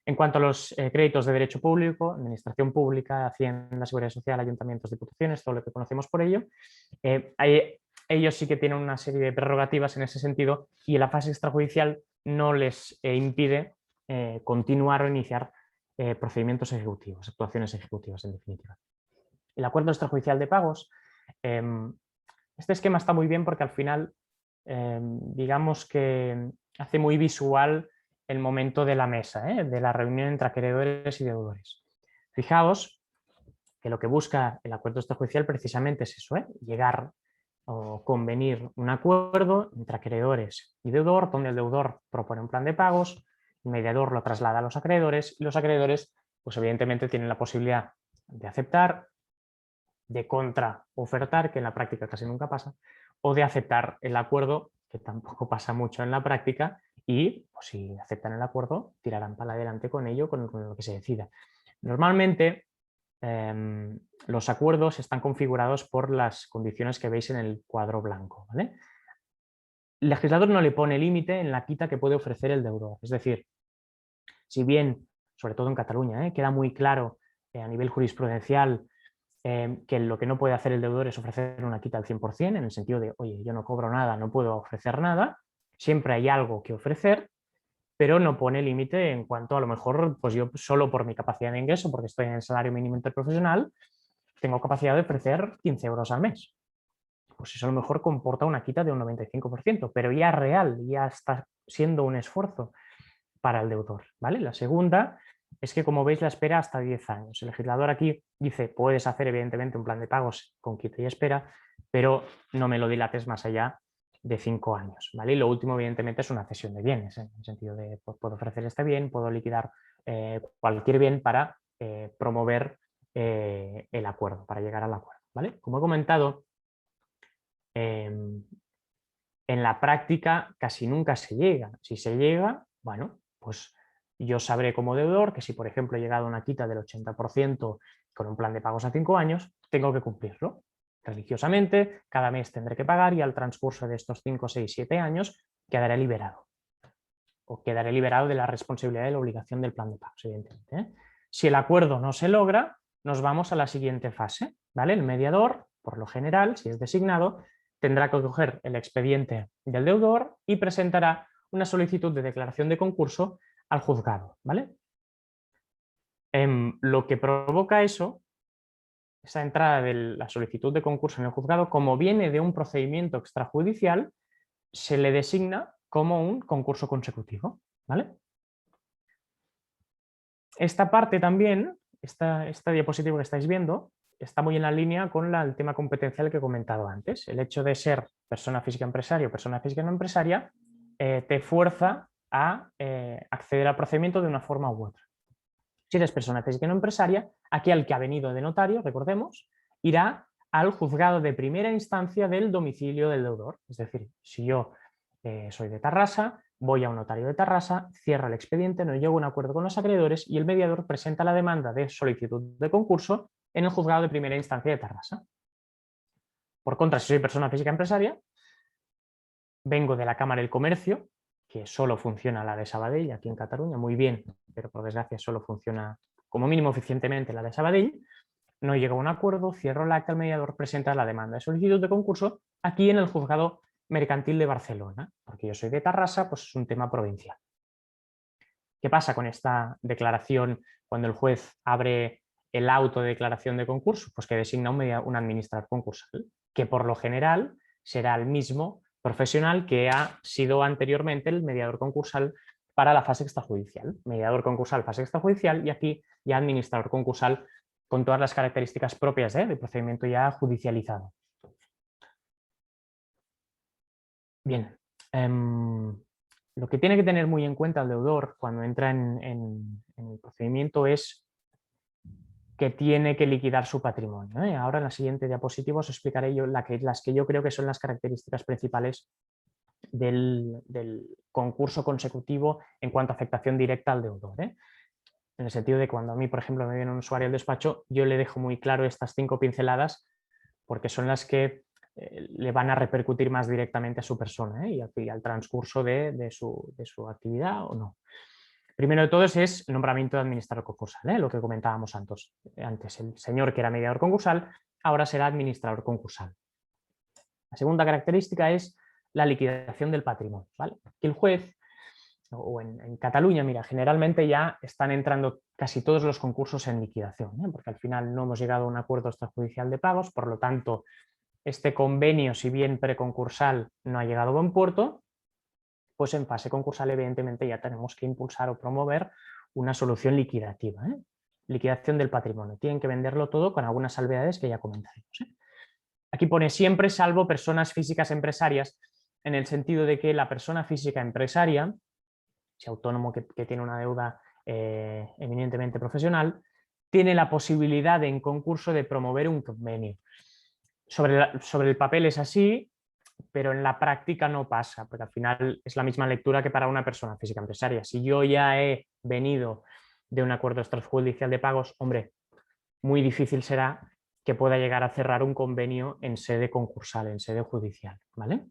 En cuanto a los créditos de derecho público, administración pública, Hacienda, Seguridad Social, ayuntamientos, diputaciones, todo lo que conocemos por ello, ellos sí que tienen una serie de prerrogativas en ese sentido y en la fase extrajudicial no les impide continuar o iniciar procedimientos ejecutivos, actuaciones ejecutivas en definitiva. El acuerdo extrajudicial de pagos, este esquema está muy bien porque al final digamos que hace muy visual el momento de la mesa, de la reunión entre acreedores y deudores. Fijaos que lo que busca el acuerdo extrajudicial precisamente es eso, llegar o convenir un acuerdo entre acreedores y deudor, donde el deudor propone un plan de pagos, el mediador lo traslada a los acreedores y los acreedores pues evidentemente tienen la posibilidad de aceptar, de contraofertar, que en la práctica casi nunca pasa, o de aceptar el acuerdo, que tampoco pasa mucho en la práctica, y pues, si aceptan el acuerdo, tirarán para adelante con ello, con lo que se decida. Normalmente los acuerdos están configurados por las condiciones que veis en el cuadro blanco, ¿vale? El legislador no le pone límite en la quita que puede ofrecer el deudor. Es decir, si bien, sobre todo en Cataluña, queda muy claro a nivel jurisprudencial que lo que no puede hacer el deudor es ofrecer una quita al 100%, en el sentido de, oye, yo no cobro nada, no puedo ofrecer nada, siempre hay algo que ofrecer, pero no pone límite en cuanto a lo mejor, pues yo solo por mi capacidad de ingreso, porque estoy en el salario mínimo interprofesional, tengo capacidad de ofrecer 15 euros al mes. Pues eso a lo mejor comporta una quita de un 95%, pero ya real, ya está siendo un esfuerzo para el deudor, ¿vale? La segunda es que, como veis, la espera hasta 10 años. El legislador aquí dice, puedes hacer evidentemente un plan de pagos con quita y espera, pero no me lo dilates más allá de 5 años, ¿vale? Y lo último, evidentemente, es una cesión de bienes, en el sentido de, pues, puedo ofrecer este bien, puedo liquidar cualquier bien para promover el acuerdo, para llegar al acuerdo, ¿vale? Como he comentado, en la práctica casi nunca se llega. Si se llega, bueno, pues yo sabré como deudor que si, por ejemplo, he llegado a una quita del 80% con un plan de pagos a 5 años, tengo que cumplirlo. Religiosamente, cada mes tendré que pagar y al transcurso de estos 5, 6, 7 años quedaré liberado. O quedaré liberado de la responsabilidad y la obligación del plan de pagos, evidentemente. Si el acuerdo no se logra, nos vamos a la siguiente fase, ¿vale? El mediador, por lo general, si es designado, tendrá que coger el expediente del deudor y presentará una solicitud de declaración de concurso al juzgado, ¿vale? Lo que provoca eso, esa entrada de la solicitud de concurso en el juzgado, como viene de un procedimiento extrajudicial, se le designa como un concurso consecutivo, ¿vale? Esta parte también, esta diapositiva que estáis viendo, está muy en la línea con el tema competencial que he comentado antes. El hecho de ser persona física empresario o persona física no empresaria te fuerza a acceder al procedimiento de una forma u otra. Si eres persona física no empresaria, aquí al que ha venido de notario, recordemos, irá al juzgado de primera instancia del domicilio del deudor. Es decir, si yo soy de Tarrasa, voy a un notario de Tarrasa, cierra el expediente, no llego a un acuerdo con los acreedores y el mediador presenta la demanda de solicitud de concurso en el juzgado de primera instancia de Tarrasa. Por contra, si soy persona física empresaria, vengo de la Cámara del Comercio, que solo funciona la de Sabadell, aquí en Cataluña, muy bien, pero por desgracia solo funciona como mínimo eficientemente la de Sabadell, no llego a un acuerdo, cierro el acta, el mediador presenta la demanda de solicitud de concurso aquí en el juzgado mercantil de Barcelona, porque yo soy de Tarrasa, pues es un tema provincial. ¿Qué pasa con esta declaración cuando el juez abre el auto de declaración de concurso? Pues que designa un administrador concursal, que por lo general será el mismo profesional que ha sido anteriormente el mediador concursal para la fase extrajudicial. Mediador concursal, fase extrajudicial, y aquí ya administrador concursal con todas las características propias de procedimiento ya judicializado. Bien, lo que tiene que tener muy en cuenta el deudor cuando entra en el procedimiento es que tiene que liquidar su patrimonio. Ahora en la siguiente diapositiva os explicaré yo las que yo creo que son las características principales del concurso consecutivo en cuanto a afectación directa al deudor. En el sentido de cuando a mí, por ejemplo, me viene un usuario al despacho, yo le dejo muy claro estas 5 pinceladas porque son las que le van a repercutir más directamente a su persona y al transcurso de su actividad o no. Primero de todo es nombramiento de administrador concursal, lo que comentábamos antes. El señor que era mediador concursal ahora será administrador concursal. La segunda característica es la liquidación del patrimonio. ¿Vale? Aquí el juez, o en Cataluña, mira, generalmente ya están entrando casi todos los concursos en liquidación, porque al final no hemos llegado a un acuerdo extrajudicial de pagos, por lo tanto, este convenio, si bien preconcursal no ha llegado a buen puerto, pues en fase concursal evidentemente ya tenemos que impulsar o promover una solución liquidativa. Liquidación del patrimonio. Tienen que venderlo todo con algunas salvedades que ya comentaremos. Aquí pone siempre salvo personas físicas empresarias, en el sentido de que la persona física empresaria, si autónomo que tiene una deuda eminentemente profesional, tiene la posibilidad en concurso de promover un convenio. Sobre el papel es así, pero en la práctica no pasa, porque al final es la misma lectura que para una persona física empresaria. Si yo ya he venido de un acuerdo extrajudicial de pagos, hombre, muy difícil será que pueda llegar a cerrar un convenio en sede concursal, en sede judicial. ¿Vale?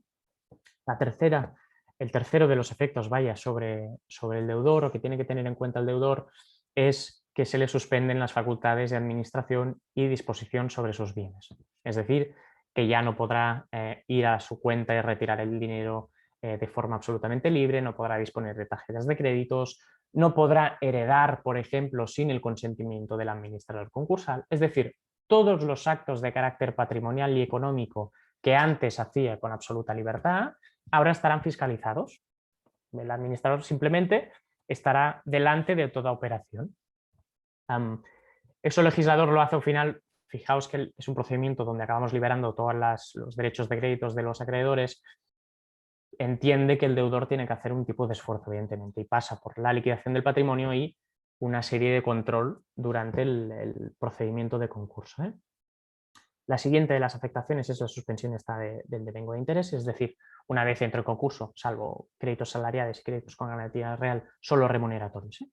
El tercero de los efectos sobre el deudor, o que tiene que tener en cuenta el deudor, es que se le suspenden las facultades de administración y disposición sobre sus bienes. Es decir, que ya no podrá ir a su cuenta y retirar el dinero de forma absolutamente libre, no podrá disponer de tarjetas de créditos, no podrá heredar, por ejemplo, sin el consentimiento del administrador concursal. Es decir, todos los actos de carácter patrimonial y económico que antes hacía con absoluta libertad, ahora estarán fiscalizados. El administrador simplemente estará delante de toda operación. Eso el legislador lo hace al final. Fijaos que es un procedimiento donde acabamos liberando todos los derechos de créditos de los acreedores. Entiende que el deudor tiene que hacer un tipo de esfuerzo, evidentemente, y pasa por la liquidación del patrimonio y una serie de control durante el procedimiento de concurso. La siguiente de las afectaciones es la suspensión del devengo de interés, es decir, una vez entre el concurso, salvo créditos salariales y créditos con garantía real, solo remuneratorios,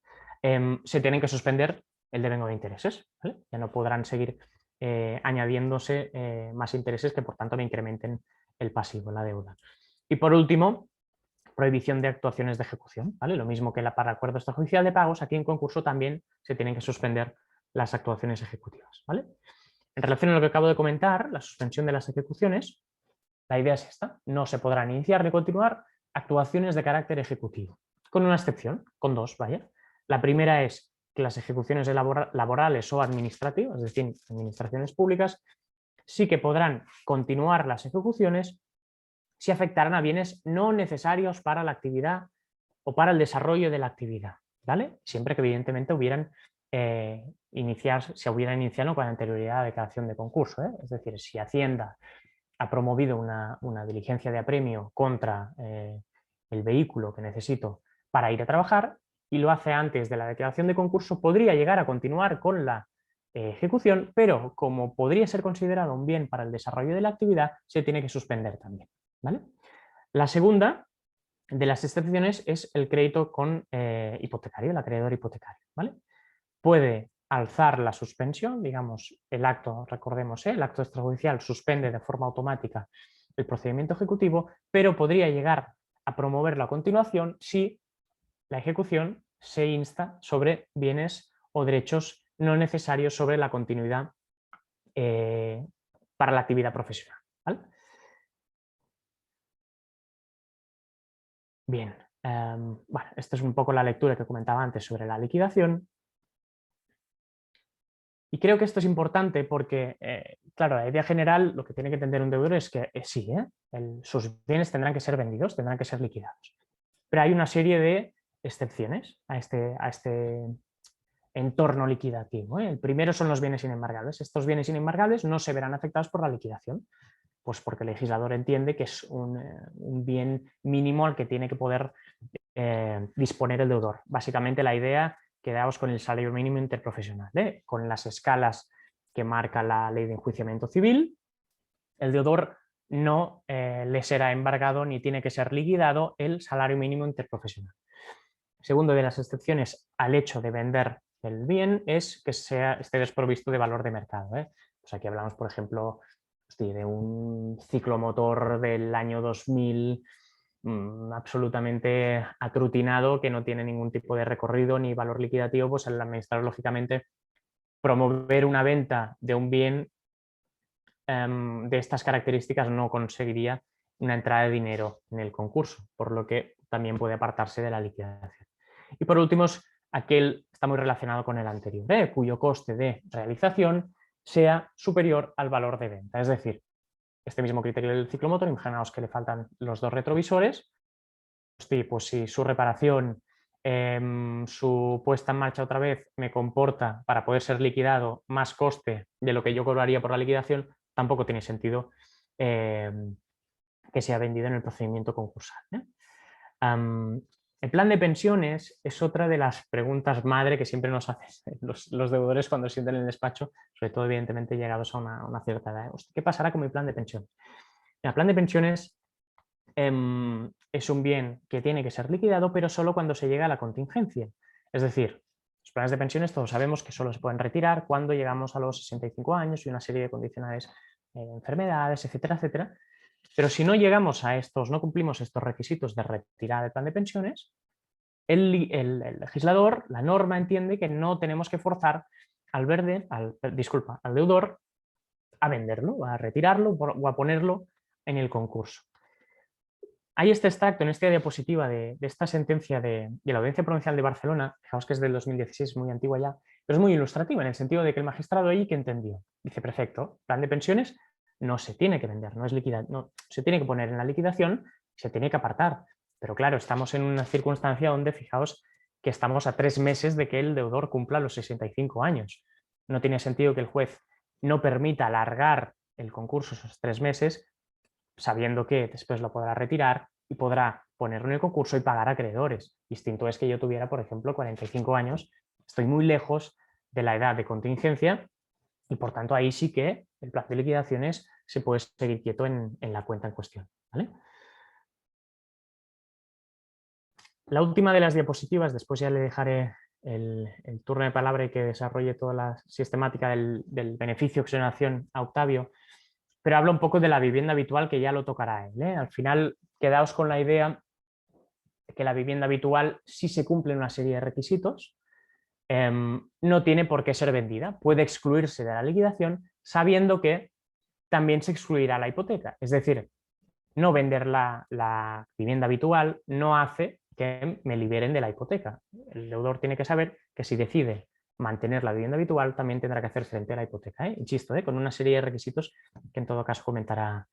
se tienen que suspender el devengo de intereses. ¿Vale? Ya no podrán seguir añadiéndose más intereses que por tanto me incrementen el pasivo, la deuda. Y por último, prohibición de actuaciones de ejecución. ¿Vale? Lo mismo que para acuerdo extrajudicial de pagos, aquí en concurso también se tienen que suspender las actuaciones ejecutivas. ¿Vale? En relación a lo que acabo de comentar, la suspensión de las ejecuciones, la idea es esta: no se podrán iniciar ni continuar actuaciones de carácter ejecutivo, con una excepción, con dos, vaya. La primera es que las ejecuciones laborales o administrativas, es decir, administraciones públicas, sí que podrán continuar las ejecuciones si afectaran a bienes no necesarios para la actividad o para el desarrollo de la actividad, ¿vale? Siempre que evidentemente se hubieran iniciado con anterioridad a la declaración de concurso. Es decir, si Hacienda ha promovido una diligencia de apremio contra el vehículo que necesito para ir a trabajar y lo hace antes de la declaración de concurso, podría llegar a continuar con la ejecución, pero como podría ser considerado un bien para el desarrollo de la actividad, se tiene que suspender también. ¿Vale? La segunda de las excepciones es el crédito con hipotecario, el acreedor hipotecario. ¿Vale? Puede alzar la suspensión, digamos, el acto, recordemos, el acto extrajudicial suspende de forma automática el procedimiento ejecutivo, pero podría llegar a promoverlo a continuación si la ejecución se insta sobre bienes o derechos no necesarios sobre la continuidad para la actividad profesional. ¿Vale? Bien, bueno, esta es un poco la lectura que comentaba antes sobre la liquidación. Y creo que esto es importante porque, claro, la idea general, lo que tiene que entender un deudor es que sí, sus bienes tendrán que ser vendidos, tendrán que ser liquidados. Pero hay una serie de excepciones a este entorno liquidativo. El primero son los bienes inembargables. Estos bienes inembargables no se verán afectados por la liquidación, pues porque el legislador entiende que es un bien mínimo al que tiene que poder disponer el deudor. Básicamente la idea quedaos con el salario mínimo interprofesional, con las escalas que marca la ley de enjuiciamiento civil. El deudor no le será embargado ni tiene que ser liquidado el salario mínimo interprofesional. Segundo de las excepciones al hecho de vender el bien es que esté desprovisto de valor de mercado. Pues aquí hablamos, por ejemplo, de un ciclomotor del año 2000 absolutamente atrutinado, que no tiene ningún tipo de recorrido ni valor liquidativo. Pues el administrador, lógicamente, promover una venta de un bien de estas características no conseguiría una entrada de dinero en el concurso, por lo que también puede apartarse de la liquidación. Y por último, aquel está muy relacionado con el anterior, cuyo coste de realización sea superior al valor de venta. Es decir, este mismo criterio del ciclomotor, imaginaos que le faltan los 2 retrovisores, pues si su reparación, su puesta en marcha otra vez me comporta, para poder ser liquidado, más coste de lo que yo cobraría por la liquidación, tampoco tiene sentido que sea vendido en el procedimiento concursal. El plan de pensiones es otra de las preguntas madre que siempre nos hacen los deudores cuando se sienten en el despacho, sobre todo evidentemente llegados a una cierta edad. ¿Qué pasará con mi plan de pensiones? El plan de pensiones es un bien que tiene que ser liquidado, pero solo cuando se llega a la contingencia. Es decir, los planes de pensiones todos sabemos que solo se pueden retirar cuando llegamos a los 65 años y una serie de condicionales, enfermedades, etcétera, etcétera. Pero si no llegamos a no cumplimos estos requisitos de retirada del plan de pensiones, el legislador, la norma, entiende que no tenemos que forzar al deudor a venderlo, a retirarlo o a ponerlo en el concurso. Hay este extracto en esta diapositiva de esta sentencia de la Audiencia Provincial de Barcelona, fijaos que es del 2016, muy antigua ya, pero es muy ilustrativa en el sentido de que el magistrado ahí que entendió. Dice, perfecto, plan de pensiones no se tiene que vender, no es liquidar, no, se tiene que poner en la liquidación, se tiene que apartar. Pero claro, estamos en una circunstancia donde, fijaos, que estamos a 3 meses de que el deudor cumpla los 65 años. No tiene sentido que el juez no permita alargar el concurso esos 3 meses, sabiendo que después lo podrá retirar y podrá ponerlo en el concurso y pagar a acreedores. Distinto es que yo tuviera, por ejemplo, 45 años, estoy muy lejos de la edad de contingencia y por tanto ahí sí que el plazo de liquidaciones se puede seguir quieto en la cuenta en cuestión. ¿Vale? La última de las diapositivas, después ya le dejaré el turno de palabra y que desarrolle toda la sistemática del beneficio de exoneración a Octavio, pero habla un poco de la vivienda habitual, que ya lo tocará él. Al final, quedaos con la idea de que la vivienda habitual, si se cumplen una serie de requisitos, no tiene por qué ser vendida, puede excluirse de la liquidación sabiendo que también se excluirá la hipoteca. Es decir, no vender la vivienda habitual no hace que me liberen de la hipoteca. El deudor tiene que saber que si decide mantener la vivienda habitual también tendrá que hacer frente a la hipoteca. Insisto, con una serie de requisitos que en todo caso comentará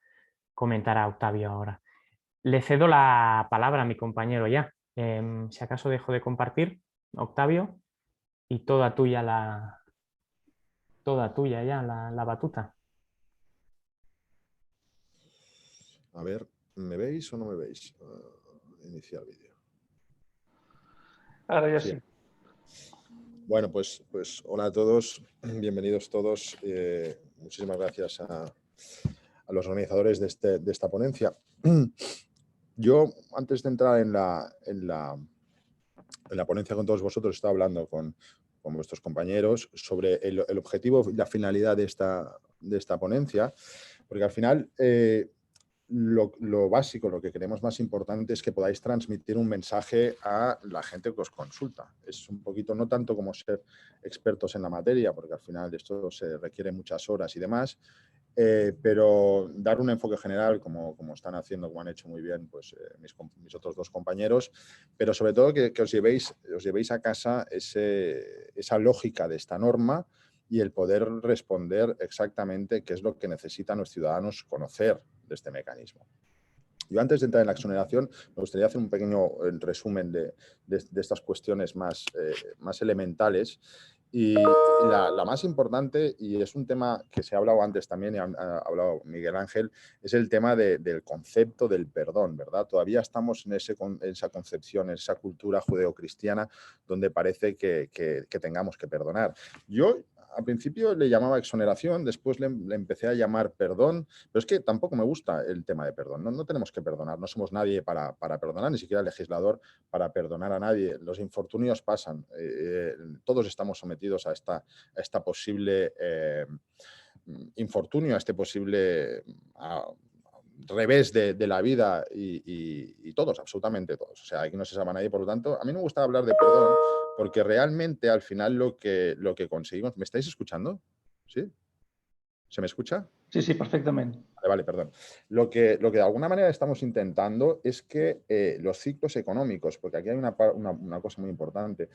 Octavio ahora. Le cedo la palabra a mi compañero ya. Si acaso dejo de compartir, Octavio, y toda tuya ya la batuta. A ver, ¿me veis o no me veis? Iniciar vídeo. Ahora ya sí. Bueno, pues hola a todos, bienvenidos todos. Muchísimas gracias a los organizadores de esta ponencia. Yo, antes de entrar en la ponencia con todos vosotros, estaba hablando con vuestros compañeros sobre el objetivo y la finalidad de esta ponencia, porque al final lo básico, lo que creemos más importante es que podáis transmitir un mensaje a la gente que os consulta. Es un poquito, no tanto como ser expertos en la materia, porque al final esto se requiere muchas horas y demás, pero dar un enfoque general como están haciendo, como han hecho muy bien pues, mis otros 2 compañeros, pero sobre todo que os llevéis a casa esa lógica de esta norma y el poder responder exactamente qué es lo que necesitan los ciudadanos conocer de este mecanismo. Yo, antes de entrar en la exoneración, me gustaría hacer un pequeño resumen de estas cuestiones más elementales Y la más importante, y es un tema que se ha hablado antes también, y ha hablado Miguel Ángel, es el tema del concepto del perdón, ¿verdad? Todavía estamos en esa concepción, en esa cultura judeocristiana donde parece que tengamos que perdonar. Yo al principio le llamaba exoneración, después le empecé a llamar perdón, pero es que tampoco me gusta el tema de perdón. No tenemos que perdonar, no somos nadie para perdonar, ni siquiera el legislador para perdonar a nadie. Los infortunios pasan, todos estamos sometidos a esta posible infortunio, a este posible revés de la vida y todos, absolutamente todos. O sea, aquí no se salva nadie, por lo tanto, a mí no me gusta hablar de perdón porque realmente al final lo que conseguimos... ¿Me estáis escuchando? ¿Sí? ¿Se me escucha? Sí, sí, perfectamente. Vale, perdón. Lo que de alguna manera estamos intentando es que los ciclos económicos, porque aquí hay una cosa muy importante,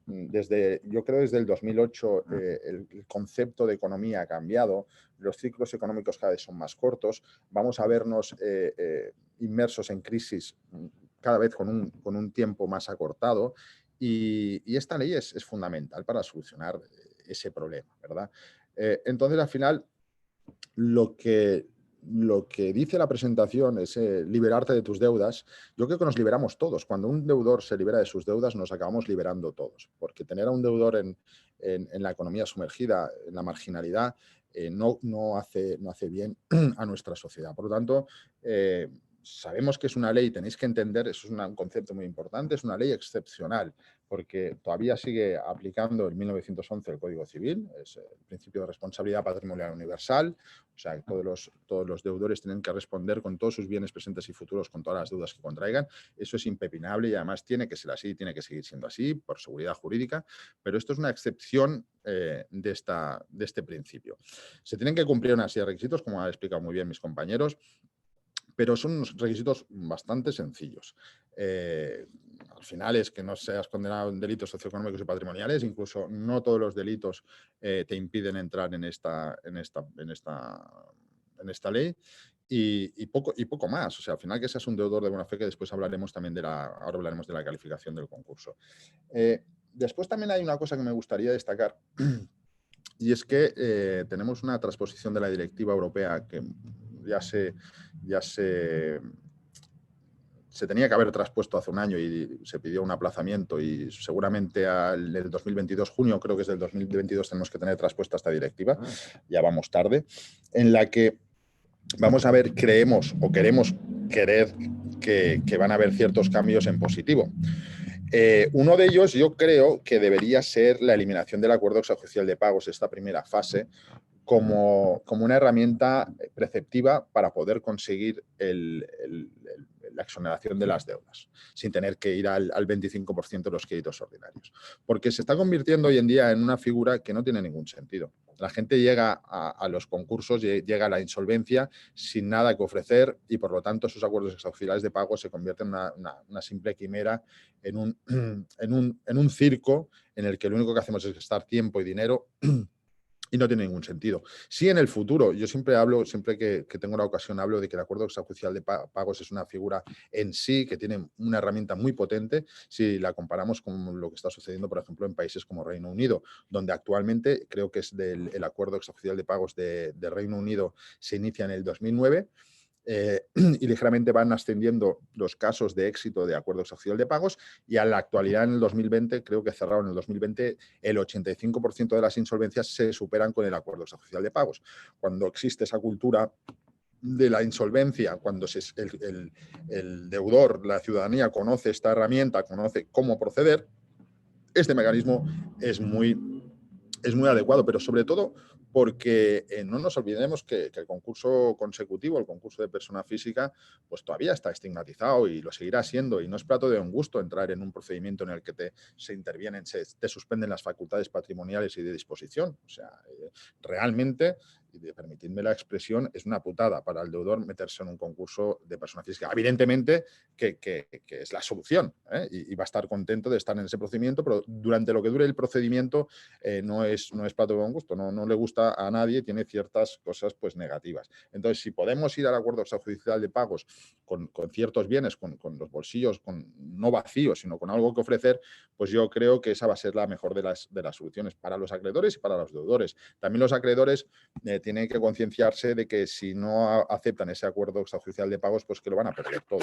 yo creo desde el 2008 el concepto de economía ha cambiado, los ciclos económicos cada vez son más cortos, vamos a vernos inmersos en crisis cada vez con un tiempo más acortado y esta ley es fundamental para solucionar ese problema, ¿verdad? Entonces, al final, lo que dice la presentación es liberarte de tus deudas. Yo creo que nos liberamos todos. Cuando un deudor se libera de sus deudas, nos acabamos liberando todos. Porque tener a un deudor en la economía sumergida, en la marginalidad, no hace bien a nuestra sociedad. Por lo tanto, sabemos que es una ley, tenéis que entender, eso es un concepto muy importante, es una ley excepcional, porque todavía sigue aplicando el 1911 el Código Civil, es el principio de responsabilidad patrimonial universal, o sea, que todos los deudores tienen que responder con todos sus bienes presentes y futuros, con todas las deudas que contraigan. Eso es impepinable y además tiene que ser así, tiene que seguir siendo así, por seguridad jurídica, pero esto es una excepción de este principio. Se tienen que cumplir una serie de requisitos, como han explicado muy bien mis compañeros, pero son unos requisitos bastante sencillos. Al final es que no seas condenado en delitos socioeconómicos y patrimoniales, incluso no todos los delitos te impiden entrar en esta ley y poco más. O sea, al final que seas un deudor de buena fe, que después hablaremos también ahora hablaremos de la calificación del concurso. Después también hay una cosa que me gustaría destacar y es que tenemos una transposición de la directiva europea que ya se tenía que haber traspuesto hace un año y se pidió un aplazamiento y seguramente el 2022, junio creo que es del 2022, tenemos que tener traspuesta esta directiva, ya vamos tarde, en la que vamos a ver, queremos que van a haber ciertos cambios en positivo. Uno de ellos yo creo que debería ser la eliminación del acuerdo extrajudicial de pagos, esta primera fase, como una herramienta preceptiva para poder conseguir la exoneración de las deudas, sin tener que ir al 25% de los créditos ordinarios. Porque se está convirtiendo hoy en día en una figura que no tiene ningún sentido. La gente llega a los concursos, llega a la insolvencia sin nada que ofrecer y, por lo tanto, esos acuerdos extrajudiciales de pago se convierten en una simple quimera, en un circo en el que lo único que hacemos es gastar tiempo y dinero y no tiene ningún sentido. Sí, en el futuro, yo siempre que tengo la ocasión, hablo de que el acuerdo extrajudicial de pagos es una figura en sí, que tiene una herramienta muy potente, si la comparamos con lo que está sucediendo, por ejemplo, en países como Reino Unido, donde actualmente creo que es el acuerdo extrajudicial de pagos de Reino Unido se inicia en el 2009, y ligeramente van ascendiendo los casos de éxito de acuerdo extrajudicial de pagos y a la actualidad en el 2020, creo que cerraron en el 2020, el 85% de las insolvencias se superan con el acuerdo extrajudicial de pagos. Cuando existe esa cultura de la insolvencia, cuando el deudor, la ciudadanía conoce esta herramienta, conoce cómo proceder, este mecanismo es muy adecuado, pero sobre todo porque no nos olvidemos que el concurso consecutivo, el concurso de persona física, pues todavía está estigmatizado y lo seguirá siendo, y no es plato de un gusto entrar en un procedimiento en el que se intervienen, te suspenden las facultades patrimoniales y de disposición. O sea, realmente, permitidme la expresión, es una putada para el deudor meterse en un concurso de persona física. Evidentemente que es la solución, ¿eh? Y va a estar contento de estar en ese procedimiento, pero durante lo que dure el procedimiento no es plato de buen gusto, no le gusta a nadie, tiene ciertas cosas pues negativas. Entonces, si podemos ir al acuerdo extrajudicial de pagos con ciertos bienes, con los bolsillos no vacíos, sino con algo que ofrecer, pues yo creo que esa va a ser la mejor de las soluciones para los acreedores y para los deudores. También los acreedores tienen que concienciarse de que si no aceptan ese acuerdo extrajudicial de pagos, pues que lo van a perder todo.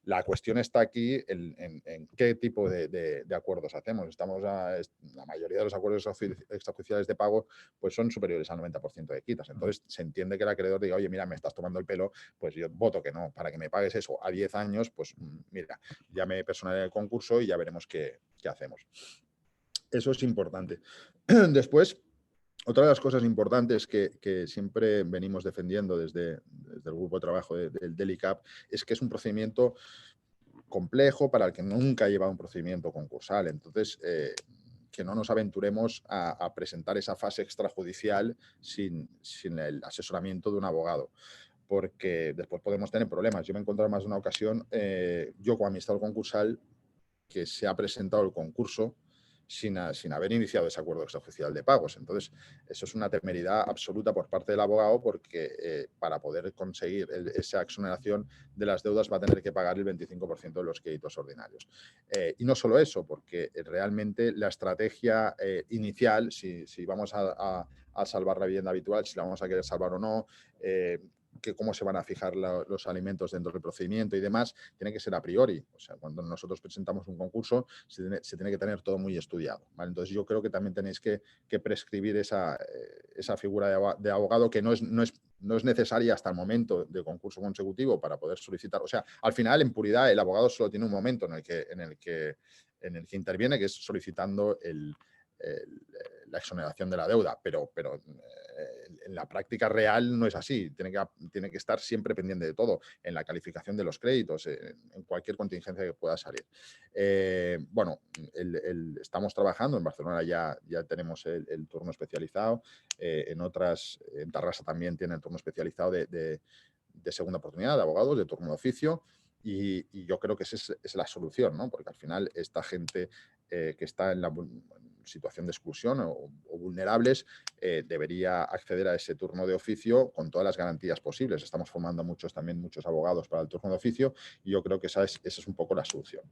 La cuestión está aquí en qué tipo de acuerdos hacemos. La mayoría de los acuerdos extrajudiciales de pago pues son superiores al 90% de quitas. Entonces se entiende que el acreedor diga, oye, mira, me estás tomando el pelo, pues yo voto que no. Para que me pagues eso a 10 años, pues mira, ya me personaré el concurso y ya veremos qué hacemos. Eso es importante. Después, otra de las cosas importantes que siempre venimos defendiendo desde el grupo de trabajo del ICAP es que es un procedimiento complejo para el que nunca ha llevado un procedimiento concursal. Entonces, que no nos aventuremos a presentar esa fase extrajudicial sin el asesoramiento de un abogado, porque después podemos tener problemas. Yo me he encontrado más de una ocasión, yo como administrador concursal, que se ha presentado el concurso sin haber iniciado ese acuerdo extrajudicial de pagos. Entonces, eso es una temeridad absoluta por parte del abogado, porque para poder conseguir esa exoneración de las deudas va a tener que pagar el 25% de los créditos ordinarios. Y no solo eso, porque realmente la estrategia inicial, si vamos a salvar la vivienda habitual, si la vamos a querer salvar o no, cómo se van a fijar los alimentos dentro del procedimiento y demás, tiene que ser a priori. O sea, cuando nosotros presentamos un concurso, se tiene que tener todo muy estudiado, ¿vale? Entonces, yo creo que también tenéis que prescribir esa figura de abogado, que no es necesaria hasta el momento del concurso consecutivo para poder solicitar. O sea, al final, en puridad, el abogado solo tiene un momento en el que interviene, que es solicitando la exoneración de la deuda, pero en la práctica real no es así. Tiene que estar siempre pendiente de todo, en la calificación de los créditos, en cualquier contingencia que pueda salir. Bueno, estamos trabajando, en Barcelona ya tenemos el turno especializado, en Tarrasa también tiene el turno especializado de segunda oportunidad, de abogados, de turno de oficio. Y yo creo que esa es la solución, ¿no? Porque al final esta gente que está en la situación de exclusión o vulnerables debería acceder a ese turno de oficio con todas las garantías posibles. Estamos formando muchos abogados para el turno de oficio y yo creo que esa es un poco la solución.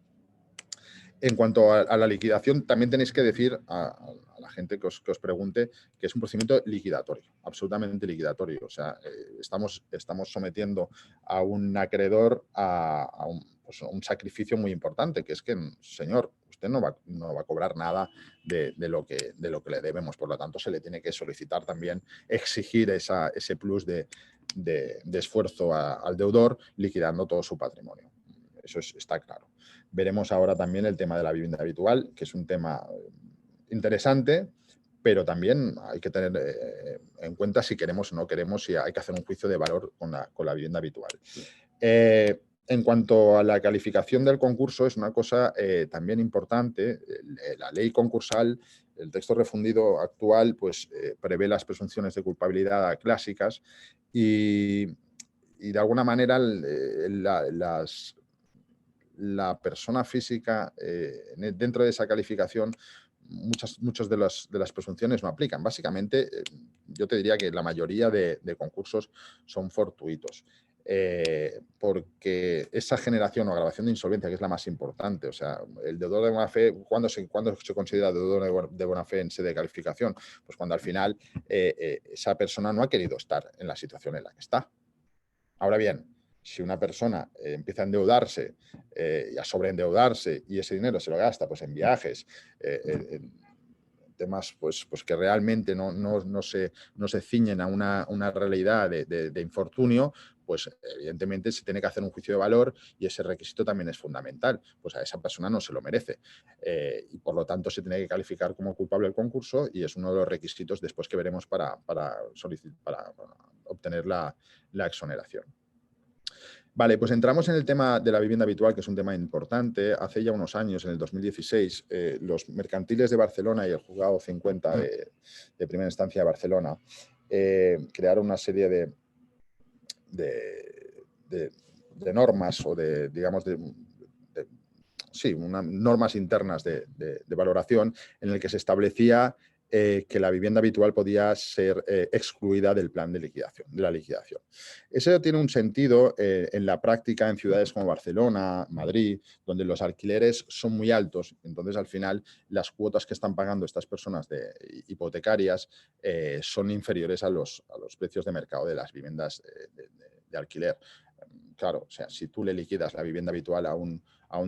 En cuanto a la liquidación, también tenéis que decir a la gente que os pregunte que es un procedimiento liquidatorio, absolutamente liquidatorio. O sea, estamos sometiendo a un acreedor a un sacrificio muy importante, que es que, señor, usted no va a cobrar nada de lo que le debemos. Por lo tanto, se le tiene que solicitar también, exigir ese plus de esfuerzo al deudor, liquidando todo su patrimonio. Eso está claro. Veremos ahora también el tema de la vivienda habitual, que es un tema interesante, pero también hay que tener en cuenta si queremos o no queremos, si hay que hacer un juicio de valor con la vivienda habitual. En cuanto a la calificación del concurso, es una cosa también importante. La ley concursal, el texto refundido actual, pues prevé las presunciones de culpabilidad clásicas y de alguna manera la persona física dentro de esa calificación, muchas de las presunciones no aplican. Básicamente, yo te diría que la mayoría de concursos son fortuitos. Porque esa generación o agravación de insolvencia, que es la más importante, o sea, el deudor de buena fe, ¿cuándo se considera deudor de buena fe en sede de calificación? Pues cuando al final esa persona no ha querido estar en la situación en la que está. Ahora bien, si una persona empieza a endeudarse y a sobreendeudarse y ese dinero se lo gasta pues, en viajes, en temas pues que realmente no se ciñen a una realidad de infortunio, pues evidentemente se tiene que hacer un juicio de valor y ese requisito también es fundamental. Pues a esa persona no se lo merece y por lo tanto se tiene que calificar como culpable el concurso y es uno de los requisitos después que veremos para obtener la exoneración. Vale, pues entramos en el tema de la vivienda habitual, que es un tema importante. Hace ya unos años, en el 2016, los mercantiles de Barcelona y el juzgado 50 de primera instancia de Barcelona crear una serie de normas o digamos, sí, normas internas de valoración en el que se establecía que la vivienda habitual podía ser excluida del plan de la liquidación. Eso tiene un sentido en la práctica en ciudades como Barcelona, Madrid, donde los alquileres son muy altos. Entonces, al final, las cuotas que están pagando estas personas hipotecarias son inferiores a los precios de mercado de las viviendas de alquiler. Claro, o sea, si tú le liquidas la vivienda habitual a un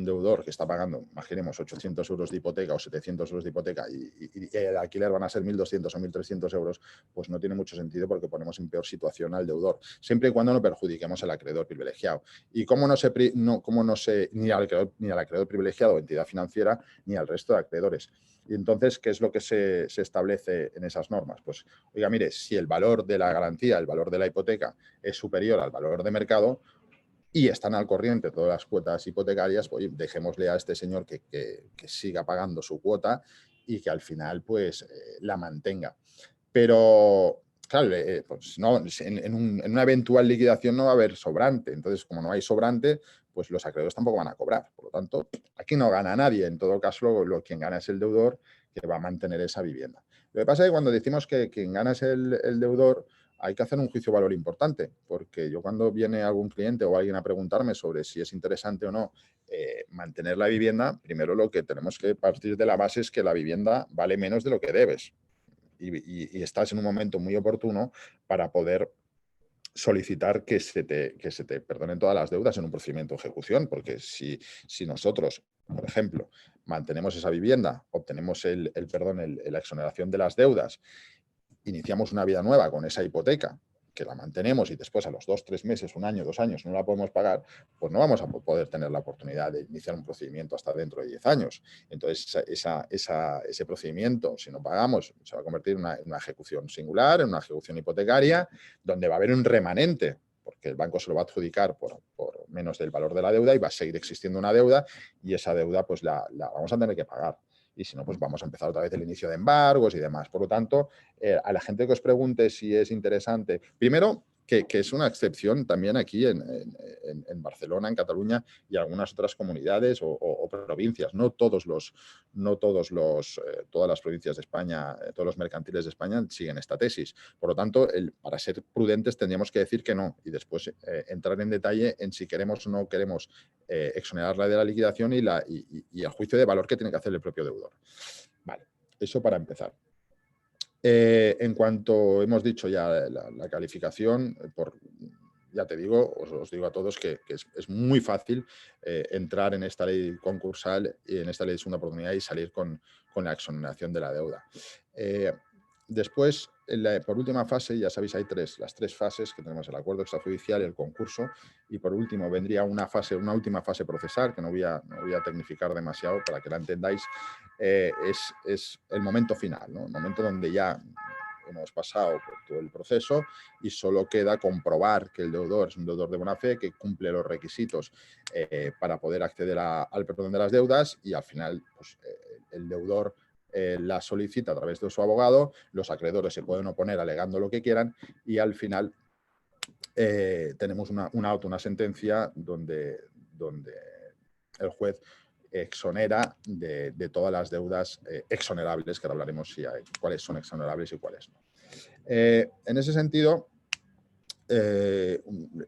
deudor que está pagando, imaginemos, 800 euros de hipoteca o 700 euros de hipoteca y el alquiler van a ser 1.200 o 1.300 euros, pues no tiene mucho sentido porque ponemos en peor situación al deudor, siempre y cuando no perjudiquemos al acreedor privilegiado. ¿Y cómo no se ni al acreedor privilegiado o entidad financiera, ni al resto de acreedores? Y entonces, ¿qué es lo que se establece en esas normas? Pues, oiga, mire, si el valor de la garantía, el valor de la hipoteca es superior al valor de mercado, y están al corriente todas las cuotas hipotecarias, pues dejémosle a este señor que siga pagando su cuota y que al final pues la mantenga. Pero, claro, pues no, en una eventual liquidación no va a haber sobrante. Entonces, como no hay sobrante, pues los acreedores tampoco van a cobrar. Por lo tanto, aquí no gana nadie. En todo caso, quien gana es el deudor, que va a mantener esa vivienda. Lo que pasa es que cuando decimos que quien gana es el deudor, hay que hacer un juicio de valor importante, porque yo cuando viene algún cliente o alguien a preguntarme sobre si es interesante o no mantener la vivienda, primero lo que tenemos que partir de la base es que la vivienda vale menos de lo que debes y estás en un momento muy oportuno para poder solicitar que se te perdonen todas las deudas en un procedimiento de ejecución, porque si nosotros, por ejemplo, mantenemos esa vivienda, obtenemos la exoneración de las deudas, iniciamos una vida nueva con esa hipoteca, que la mantenemos y después a los 2, 3 meses, 1 año, 2 años no la podemos pagar, pues no vamos a poder tener la oportunidad de iniciar un procedimiento hasta dentro de 10 años. Entonces, ese procedimiento, si no pagamos, se va a convertir en una ejecución singular, en una ejecución hipotecaria, donde va a haber un remanente, porque el banco se lo va a adjudicar por menos del valor de la deuda y va a seguir existiendo una deuda y esa deuda pues la vamos a tener que pagar. Y si no, pues vamos a empezar otra vez el inicio de embargos y demás. Por lo tanto, a la gente que os pregunte si es interesante, primero, que es una excepción también aquí en Barcelona, en Cataluña y algunas otras comunidades o provincias. No todas las provincias de España, todos los mercantiles de España siguen esta tesis. Por lo tanto, para ser prudentes tendríamos que decir que no y después entrar en detalle en si queremos o no queremos exonerarla de la liquidación y el juicio de valor que tiene que hacer el propio deudor. Vale, eso para empezar. En cuanto hemos dicho ya la calificación, ya te digo, os digo a todos que es muy fácil entrar en esta ley concursal y en esta ley de segunda oportunidad y salir con la exoneración de la deuda. Después, por última fase, ya sabéis, hay las tres fases que tenemos: el acuerdo extrajudicial, el concurso y por último vendría una última fase procesal, que no voy a tecnificar demasiado para que la entendáis. Es el momento final, ¿no? El momento donde ya hemos pasado por todo el proceso y solo queda comprobar que el deudor es un deudor de buena fe, que cumple los requisitos para poder acceder al perdón de las deudas y al final pues, el deudor la solicita a través de su abogado, los acreedores se pueden oponer alegando lo que quieran y al final tenemos una sentencia donde el juez exonera de todas las deudas exonerables, que ahora hablaremos si hay, cuáles son exonerables y cuáles no. En ese sentido,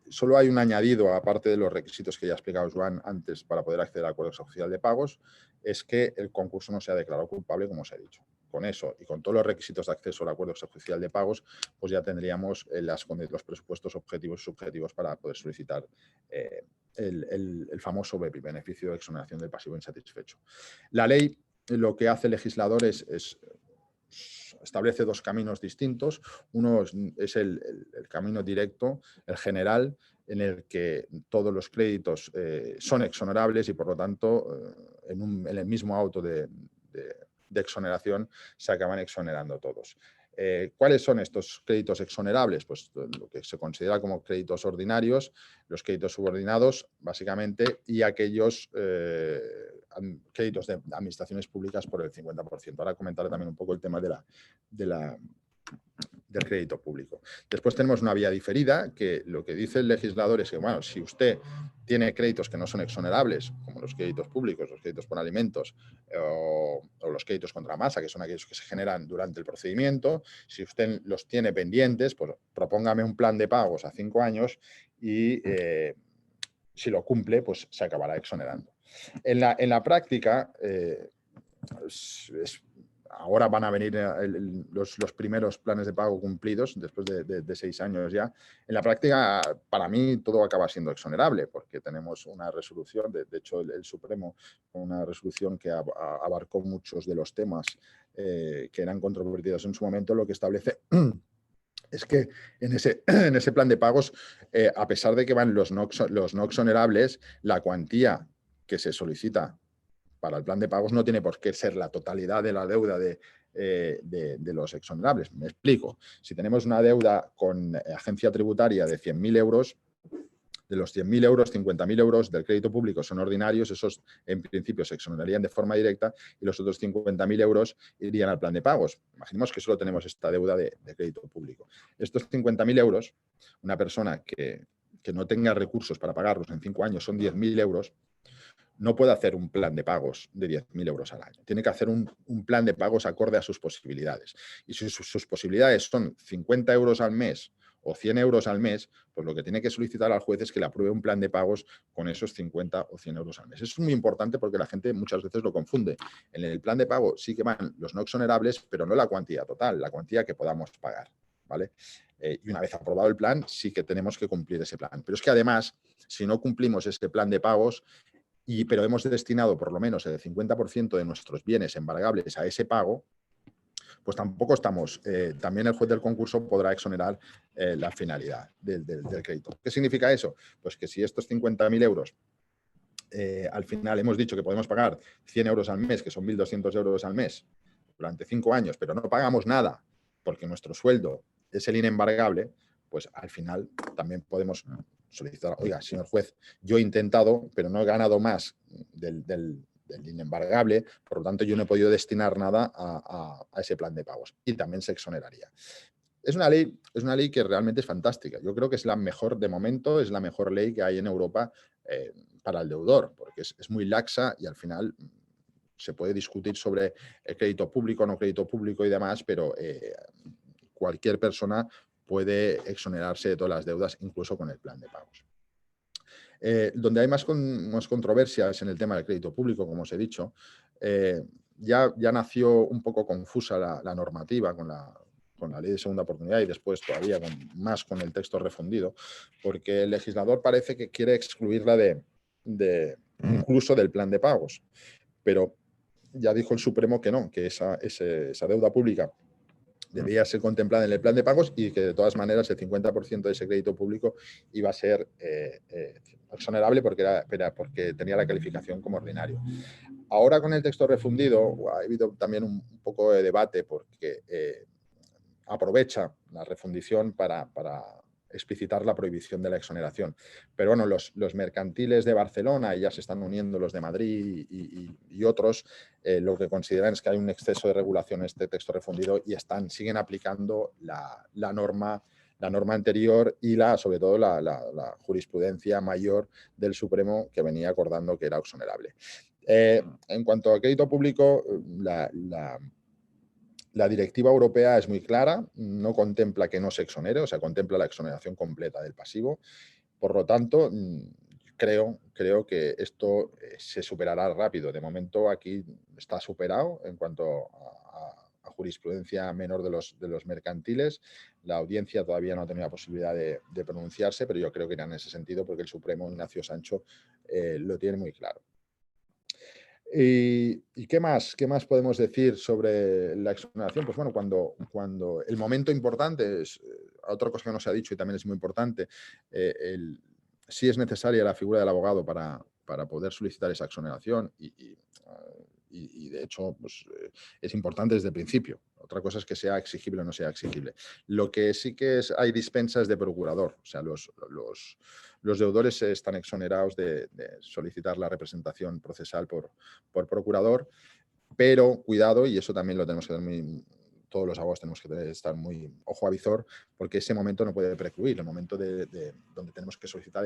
solo hay un añadido, aparte de los requisitos que ya ha explicado Joan antes para poder acceder al acuerdo extrajudicial de pagos, es que el concurso no sea declarado culpable, como os he dicho. Con eso y con todos los requisitos de acceso al acuerdo extrajudicial de pagos, pues ya tendríamos los presupuestos objetivos y subjetivos para poder solicitar el famoso BEPI, beneficio de exoneración del pasivo insatisfecho. La ley lo que hace el legislador establece dos caminos distintos. Uno es el camino directo, el general, en el que todos los créditos son exonerables y por lo tanto en el mismo auto de exoneración se acaban exonerando todos. ¿Cuáles son estos créditos exonerables? Pues lo que se considera como créditos ordinarios, los créditos subordinados, básicamente, y aquellos créditos de administraciones públicas por el 50%. Ahora comentaré también un poco el tema de crédito público. Después tenemos una vía diferida, que lo que dice el legislador es que, bueno, si usted tiene créditos que no son exonerables, como los créditos públicos, los créditos por alimentos o los créditos contra masa, que son aquellos que se generan durante el procedimiento, si usted los tiene pendientes, pues propóngame un plan de pagos a 5 años y si lo cumple, pues se acabará exonerando. En la práctica, ahora van a venir los primeros planes de pago cumplidos después de 6 años ya. En la práctica, para mí, todo acaba siendo exonerable porque tenemos una resolución, de hecho, el Supremo, una resolución que abarcó muchos de los temas que eran controvertidos en su momento, lo que establece es que en ese plan de pagos, a pesar de que van los no exonerables, la cuantía que se solicita para el plan de pagos no tiene por qué ser la totalidad de la deuda de los exonerables. Me explico. Si tenemos una deuda con agencia tributaria de 100.000 euros, de los 100.000 euros, 50.000 euros del crédito público son ordinarios, esos en principio se exonerarían de forma directa y los otros 50.000 euros irían al plan de pagos. Imaginemos que solo tenemos esta deuda de crédito público. Estos 50.000 euros, una persona que no tenga recursos para pagarlos en 5 años, son 10.000 euros, no puede hacer un plan de pagos de 10.000 euros al año. Tiene que hacer un plan de pagos acorde a sus posibilidades. Y si sus posibilidades son 50 euros al mes o 100 euros al mes, pues lo que tiene que solicitar al juez es que le apruebe un plan de pagos con esos 50 o 100 euros al mes. Eso es muy importante porque la gente muchas veces lo confunde. En el plan de pago sí que van los no exonerables, pero no la cuantía total, la cuantía que podamos pagar, ¿vale? Y una vez aprobado el plan, sí que tenemos que cumplir ese plan. Pero es que además, si no cumplimos ese plan de pagos, pero hemos destinado por lo menos el 50% de nuestros bienes embargables a ese pago, pues tampoco estamos, también el juez del concurso podrá exonerar la finalidad del crédito. ¿Qué significa eso? Pues que si estos 50.000 euros, al final hemos dicho que podemos pagar 100 euros al mes, que son 1.200 euros al mes, durante 5 años, pero no pagamos nada porque nuestro sueldo es el inembargable, pues al final también podemos solicitar, oiga, señor juez, yo he intentado, pero no he ganado más del inembargable, por lo tanto yo no he podido destinar nada a ese plan de pagos y también se exoneraría. Es una ley que realmente es fantástica. Yo creo que es la mejor, de momento, es la mejor ley que hay en Europa para el deudor, porque es muy laxa y al final se puede discutir sobre el crédito público, no crédito público y demás, pero cualquier persona puede exonerarse de todas las deudas, incluso con el plan de pagos. Donde hay más controversias en el tema del crédito público, como os he dicho, ya nació un poco confusa la normativa con la ley de segunda oportunidad y después todavía más con el texto refundido, porque el legislador parece que quiere excluirla incluso del plan de pagos, pero ya dijo el Supremo que no, que esa deuda pública debía ser contemplada en el plan de pagos y que de todas maneras el 50% de ese crédito público iba a ser exonerable porque tenía la calificación como ordinario. Ahora con el texto refundido ha habido también un poco de debate porque aprovecha la refundición para explicitar la prohibición de la exoneración. Pero bueno, los mercantiles de Barcelona, y ya se están uniendo los de Madrid y otros, lo que consideran es que hay un exceso de regulación en este texto refundido y siguen aplicando la norma anterior y sobre todo la jurisprudencia mayor del Supremo que venía acordando que era exonerable. En cuanto al crédito público, la directiva europea es muy clara, no contempla que no se exonere, o sea, contempla la exoneración completa del pasivo. Por lo tanto, creo que esto se superará rápido. De momento aquí está superado en cuanto a jurisprudencia menor de los mercantiles. La audiencia todavía no ha tenido la posibilidad de pronunciarse, pero yo creo que irá en ese sentido porque el Supremo, Ignacio Sancho, lo tiene muy claro. ¿Y qué más podemos decir sobre la exoneración? Pues bueno, cuando el momento importante es, otra cosa que no se ha dicho y también es muy importante, sí es necesaria la figura del abogado para poder solicitar esa exoneración y de hecho pues, es importante desde el principio. Otra cosa es que sea exigible o no sea exigible. Lo que sí que hay dispensas de procurador, o sea, los deudores están exonerados de solicitar la representación procesal por procurador, pero cuidado, y eso también lo tenemos que tener todos los abogados tenemos que estar muy ojo a visor, porque ese momento no puede precluir, el momento donde tenemos que solicitar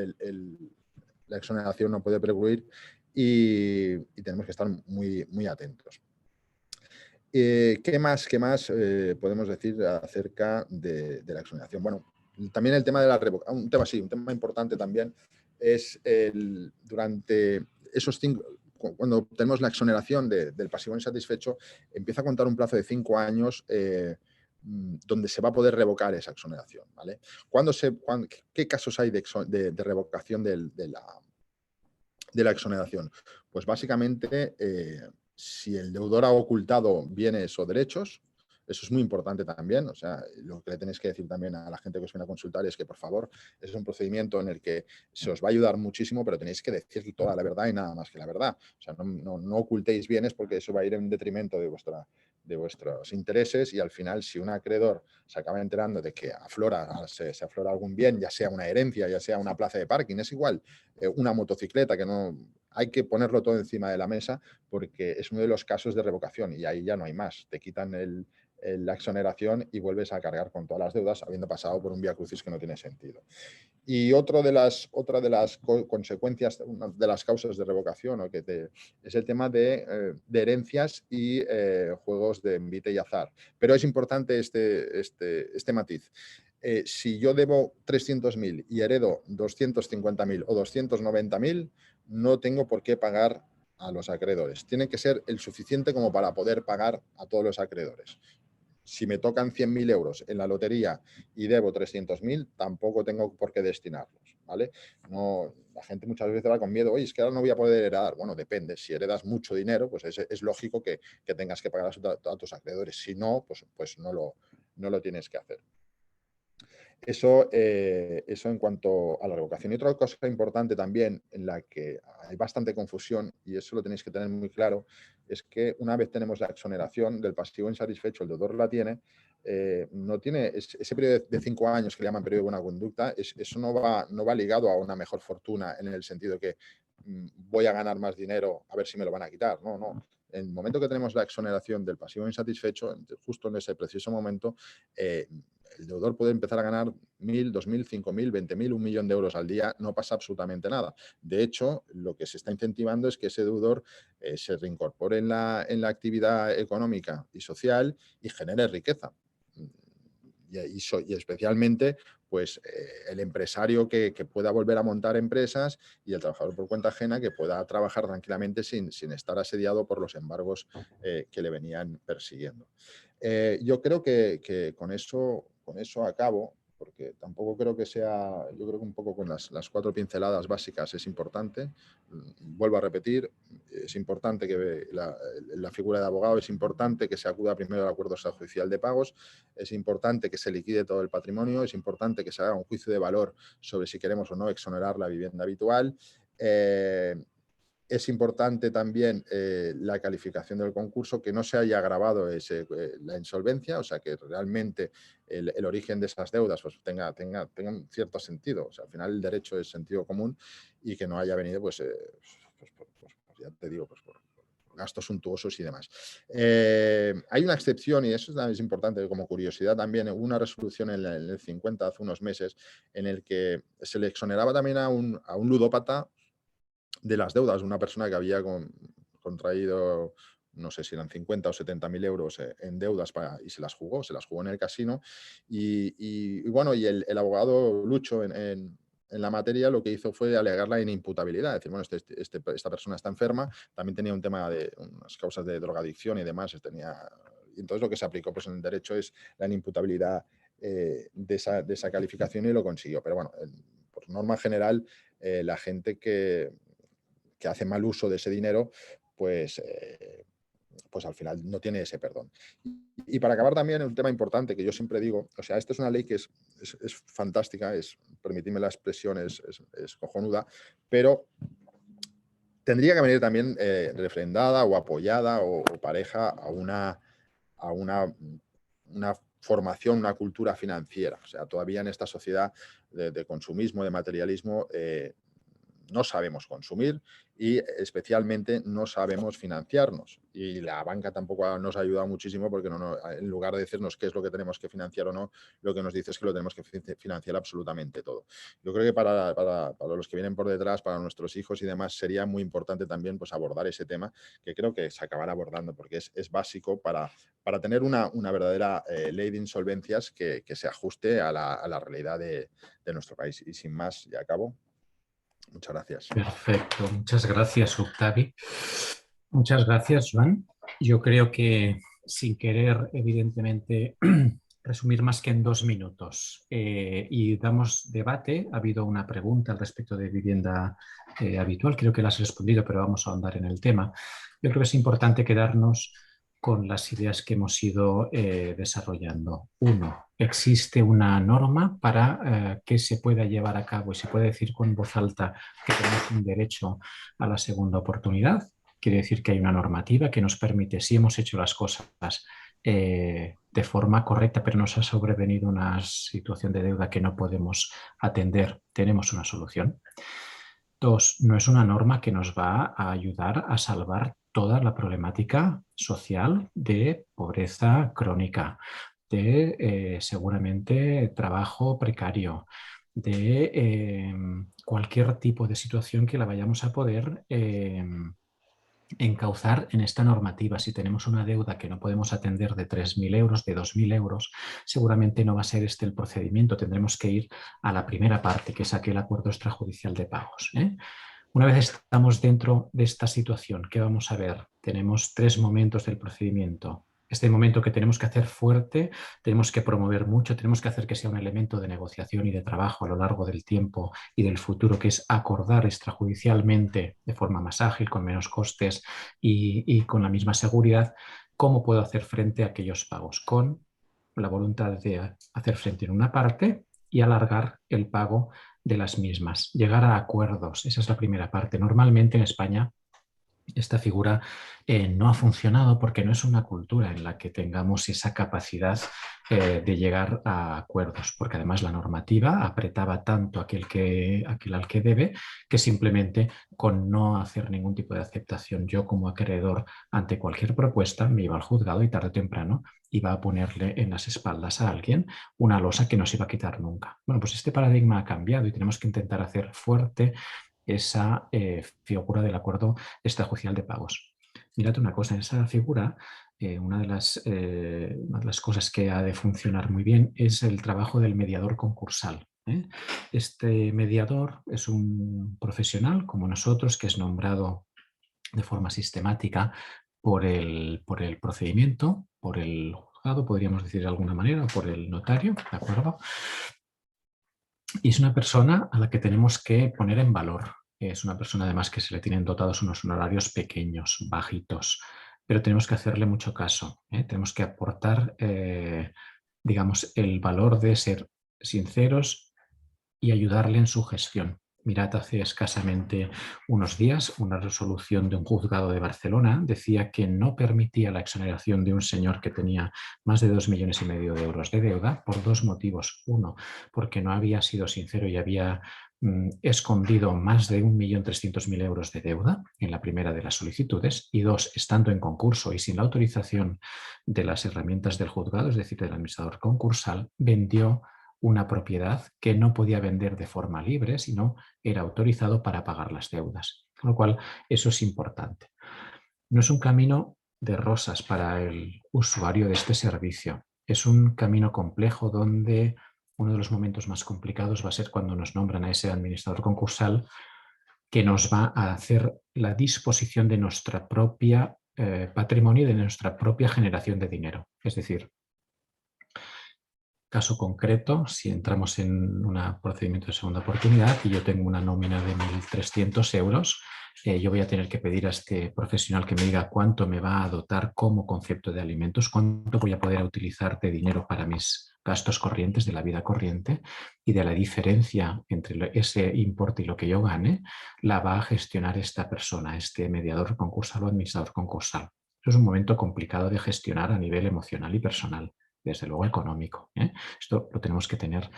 la exoneración no puede precluir y tenemos que estar muy, muy atentos. ¿Qué más podemos decir acerca de la exoneración? Bueno, también el tema de la revocación, un tema importante también es durante esos 5, cuando tenemos la exoneración del pasivo insatisfecho, empieza a contar un plazo de 5 años donde se va a poder revocar esa exoneración, ¿vale? ¿Qué casos hay de revocación de la exoneración? Pues básicamente, si el deudor ha ocultado bienes o derechos, eso es muy importante también. O sea, lo que le tenéis que decir también a la gente que os viene a consultar es que, por favor, es un procedimiento en el que se os va a ayudar muchísimo, pero tenéis que decir toda la verdad y nada más que la verdad. O sea, no ocultéis bienes, porque eso va a ir en detrimento de vuestros intereses, y al final, si un acreedor se acaba enterando de que se aflora algún bien, ya sea una herencia, ya sea una plaza de parking, es igual, una motocicleta, que no hay que ponerlo todo encima de la mesa, porque es uno de los casos de revocación y ahí ya no hay más. Te quitan la exoneración y vuelves a cargar con todas las deudas, habiendo pasado por un vía crucis que no tiene sentido. Y otra de las consecuencias, una de las causas de revocación, es el tema de herencias y juegos de envite y azar. Pero es importante este matiz. Si yo debo 300.000 y heredo 250.000 o 290.000, no tengo por qué pagar a los acreedores. Tiene que ser el suficiente como para poder pagar a todos los acreedores. Si me tocan 100.000 euros en la lotería y debo 300.000, tampoco tengo por qué destinarlos, ¿vale? No, la gente muchas veces va con miedo, oye, es que ahora no voy a poder heredar. Bueno, depende. Si heredas mucho dinero, pues es lógico que tengas que pagar a tus acreedores. Si no, pues no lo tienes que hacer. Eso en cuanto a la revocación. Y otra cosa importante también, en la que hay bastante confusión, y eso lo tenéis que tener muy claro, es que una vez tenemos la exoneración del pasivo insatisfecho, el deudor la tiene, no tiene ese periodo de 5 años que le llaman periodo de buena conducta, eso no va ligado a una mejor fortuna, en el sentido que voy a ganar más dinero a ver si me lo van a quitar. No. En el momento que tenemos la exoneración del pasivo insatisfecho, justo en ese preciso momento, el deudor puede empezar a ganar 1.000, 2.000, 5.000, 20.000, 1 millón de euros al día, no pasa absolutamente nada. De hecho, lo que se está incentivando es que ese deudor se reincorpore en la actividad económica y social y genere riqueza. Y especialmente, pues, el empresario que pueda volver a montar empresas, y el trabajador por cuenta ajena que pueda trabajar tranquilamente sin estar asediado por los embargos que le venían persiguiendo. Yo creo que con eso acabo, porque tampoco creo que sea, yo creo que un poco con las 4 pinceladas básicas es importante. Vuelvo a repetir, es importante que la figura de abogado, es importante que se acuda primero al acuerdo extrajudicial de pagos, es importante que se liquide todo el patrimonio, es importante que se haga un juicio de valor sobre si queremos o no exonerar la vivienda habitual. Es importante también la calificación del concurso, que no se haya agravado la insolvencia, o sea, que realmente el origen de esas deudas pues, tenga un cierto sentido. O sea, al final el derecho es sentido común, y que no haya venido, pues ya te digo, pues por gastos suntuosos y demás. Hay una excepción, y eso también es importante como curiosidad también. Hubo una resolución en el 50, hace unos meses, en el que se le exoneraba también a un ludópata de las deudas, una persona que había contraído, no sé si eran 50 o 70.000 euros en deudas y se las jugó en el casino. Y bueno, y el abogado Lucho en la materia lo que hizo fue alegar la inimputabilidad, es decir, bueno, esta persona está enferma, también tenía un tema de unas causas de drogadicción y demás, y entonces lo que se aplicó pues, en el derecho es la inimputabilidad de esa calificación, y lo consiguió. Pero bueno, por norma general, la gente que hace mal uso de ese dinero, pues al final no tiene ese perdón. Y para acabar también, un tema importante que yo siempre digo, o sea, esta es una ley que es fantástica, permitidme la expresión, es cojonuda, pero tendría que venir también refrendada o apoyada o pareja a una formación, una cultura financiera. O sea, todavía en esta sociedad de consumismo, de materialismo, no sabemos consumir y especialmente no sabemos financiarnos. Y la banca tampoco nos ha ayudado muchísimo porque en lugar de decirnos qué es lo que tenemos que financiar o no, lo que nos dice es que lo tenemos que financiar absolutamente todo. Yo creo que para los que vienen por detrás, para nuestros hijos y demás, sería muy importante también pues, abordar ese tema, que creo que se acabará abordando porque es básico para tener una verdadera ley de insolvencias que se ajuste a la realidad de nuestro país. Y sin más, ya acabo. Muchas gracias. Perfecto, muchas gracias, Octavi. Muchas gracias, Joan. Yo creo que, sin querer, evidentemente, resumir más que en 2 minutos y damos debate. Ha habido una pregunta al respecto de vivienda habitual, creo que la has respondido, pero vamos a ahondar en el tema. Yo creo que es importante quedarnos con las ideas que hemos ido desarrollando. 1. Existe una norma para que se pueda llevar a cabo y se puede decir con voz alta que tenemos un derecho a la segunda oportunidad. Quiere decir que hay una normativa que nos permite, si hemos hecho las cosas de forma correcta, pero nos ha sobrevenido una situación de deuda que no podemos atender, tenemos una solución. 2. No es una norma que nos va a ayudar a salvar toda la problemática social de pobreza crónica, de seguramente trabajo precario, de cualquier tipo de situación que la vayamos a poder encauzar en esta normativa. Si tenemos una deuda que no podemos atender de 3.000 euros, de 2.000 euros, seguramente no va a ser este el procedimiento. Tendremos que ir a la primera parte, que es aquel acuerdo extrajudicial de pagos. Una vez estamos dentro de esta situación, ¿qué vamos a ver? Tenemos 3 momentos del procedimiento. Este momento que tenemos que hacer fuerte, tenemos que promover mucho, tenemos que hacer que sea un elemento de negociación y de trabajo a lo largo del tiempo y del futuro, que es acordar extrajudicialmente de forma más ágil, con menos costes y con la misma seguridad, cómo puedo hacer frente a aquellos pagos, con la voluntad de hacer frente en una parte y alargar el pago de las mismas, llegar a acuerdos. Esa es la primera parte. Normalmente en España esta figura no ha funcionado porque no es una cultura en la que tengamos esa capacidad de llegar a acuerdos, porque además la normativa apretaba tanto aquel al que debe, que simplemente con no hacer ningún tipo de aceptación, yo como acreedor ante cualquier propuesta me iba al juzgado y tarde o temprano iba a ponerle en las espaldas a alguien una losa que no se iba a quitar nunca. Bueno, pues este paradigma ha cambiado y tenemos que intentar hacer fuerte esa figura del acuerdo extrajudicial de pagos. Mírate una cosa, en esa figura una de las cosas que ha de funcionar muy bien es el trabajo del mediador concursal. Este mediador es un profesional como nosotros que es nombrado de forma sistemática por el procedimiento, por el juzgado, podríamos decir de alguna manera, o por el notario, ¿de acuerdo? Y es una persona a la que tenemos que poner en valor. Es una persona además que se le tienen dotados unos honorarios pequeños, bajitos, pero tenemos que hacerle mucho caso. Tenemos que aportar, digamos, el valor de ser sinceros y ayudarle en su gestión. Mirad, hace escasamente unos días una resolución de un juzgado de Barcelona decía que no permitía la exoneración de un señor que tenía más de 2,5 millones de euros de deuda por 2 motivos. 1, porque no había sido sincero y había escondido más de 1.300.000 euros de deuda en la primera de las solicitudes. Y 2, estando en concurso y sin la autorización de las herramientas del juzgado, es decir, del administrador concursal, vendió una propiedad que no podía vender de forma libre, sino era autorizado para pagar las deudas. Con lo cual, eso es importante. No es un camino de rosas para el usuario de este servicio. Es un camino complejo donde uno de los momentos más complicados va a ser cuando nos nombran a ese administrador concursal que nos va a hacer la disposición de nuestra propia patrimonio y de nuestra propia generación de dinero. Es decir, caso concreto, si entramos en un procedimiento de segunda oportunidad y yo tengo una nómina de 1.300 euros, yo voy a tener que pedir a este profesional que me diga cuánto me va a dotar como concepto de alimentos, cuánto voy a poder utilizar de dinero para mis gastos corrientes de la vida corriente, y de la diferencia entre ese importe y lo que yo gane, la va a gestionar esta persona, este mediador concursal o administrador concursal. Eso es un momento complicado de gestionar a nivel emocional y personal, desde luego económico. Esto lo tenemos que tener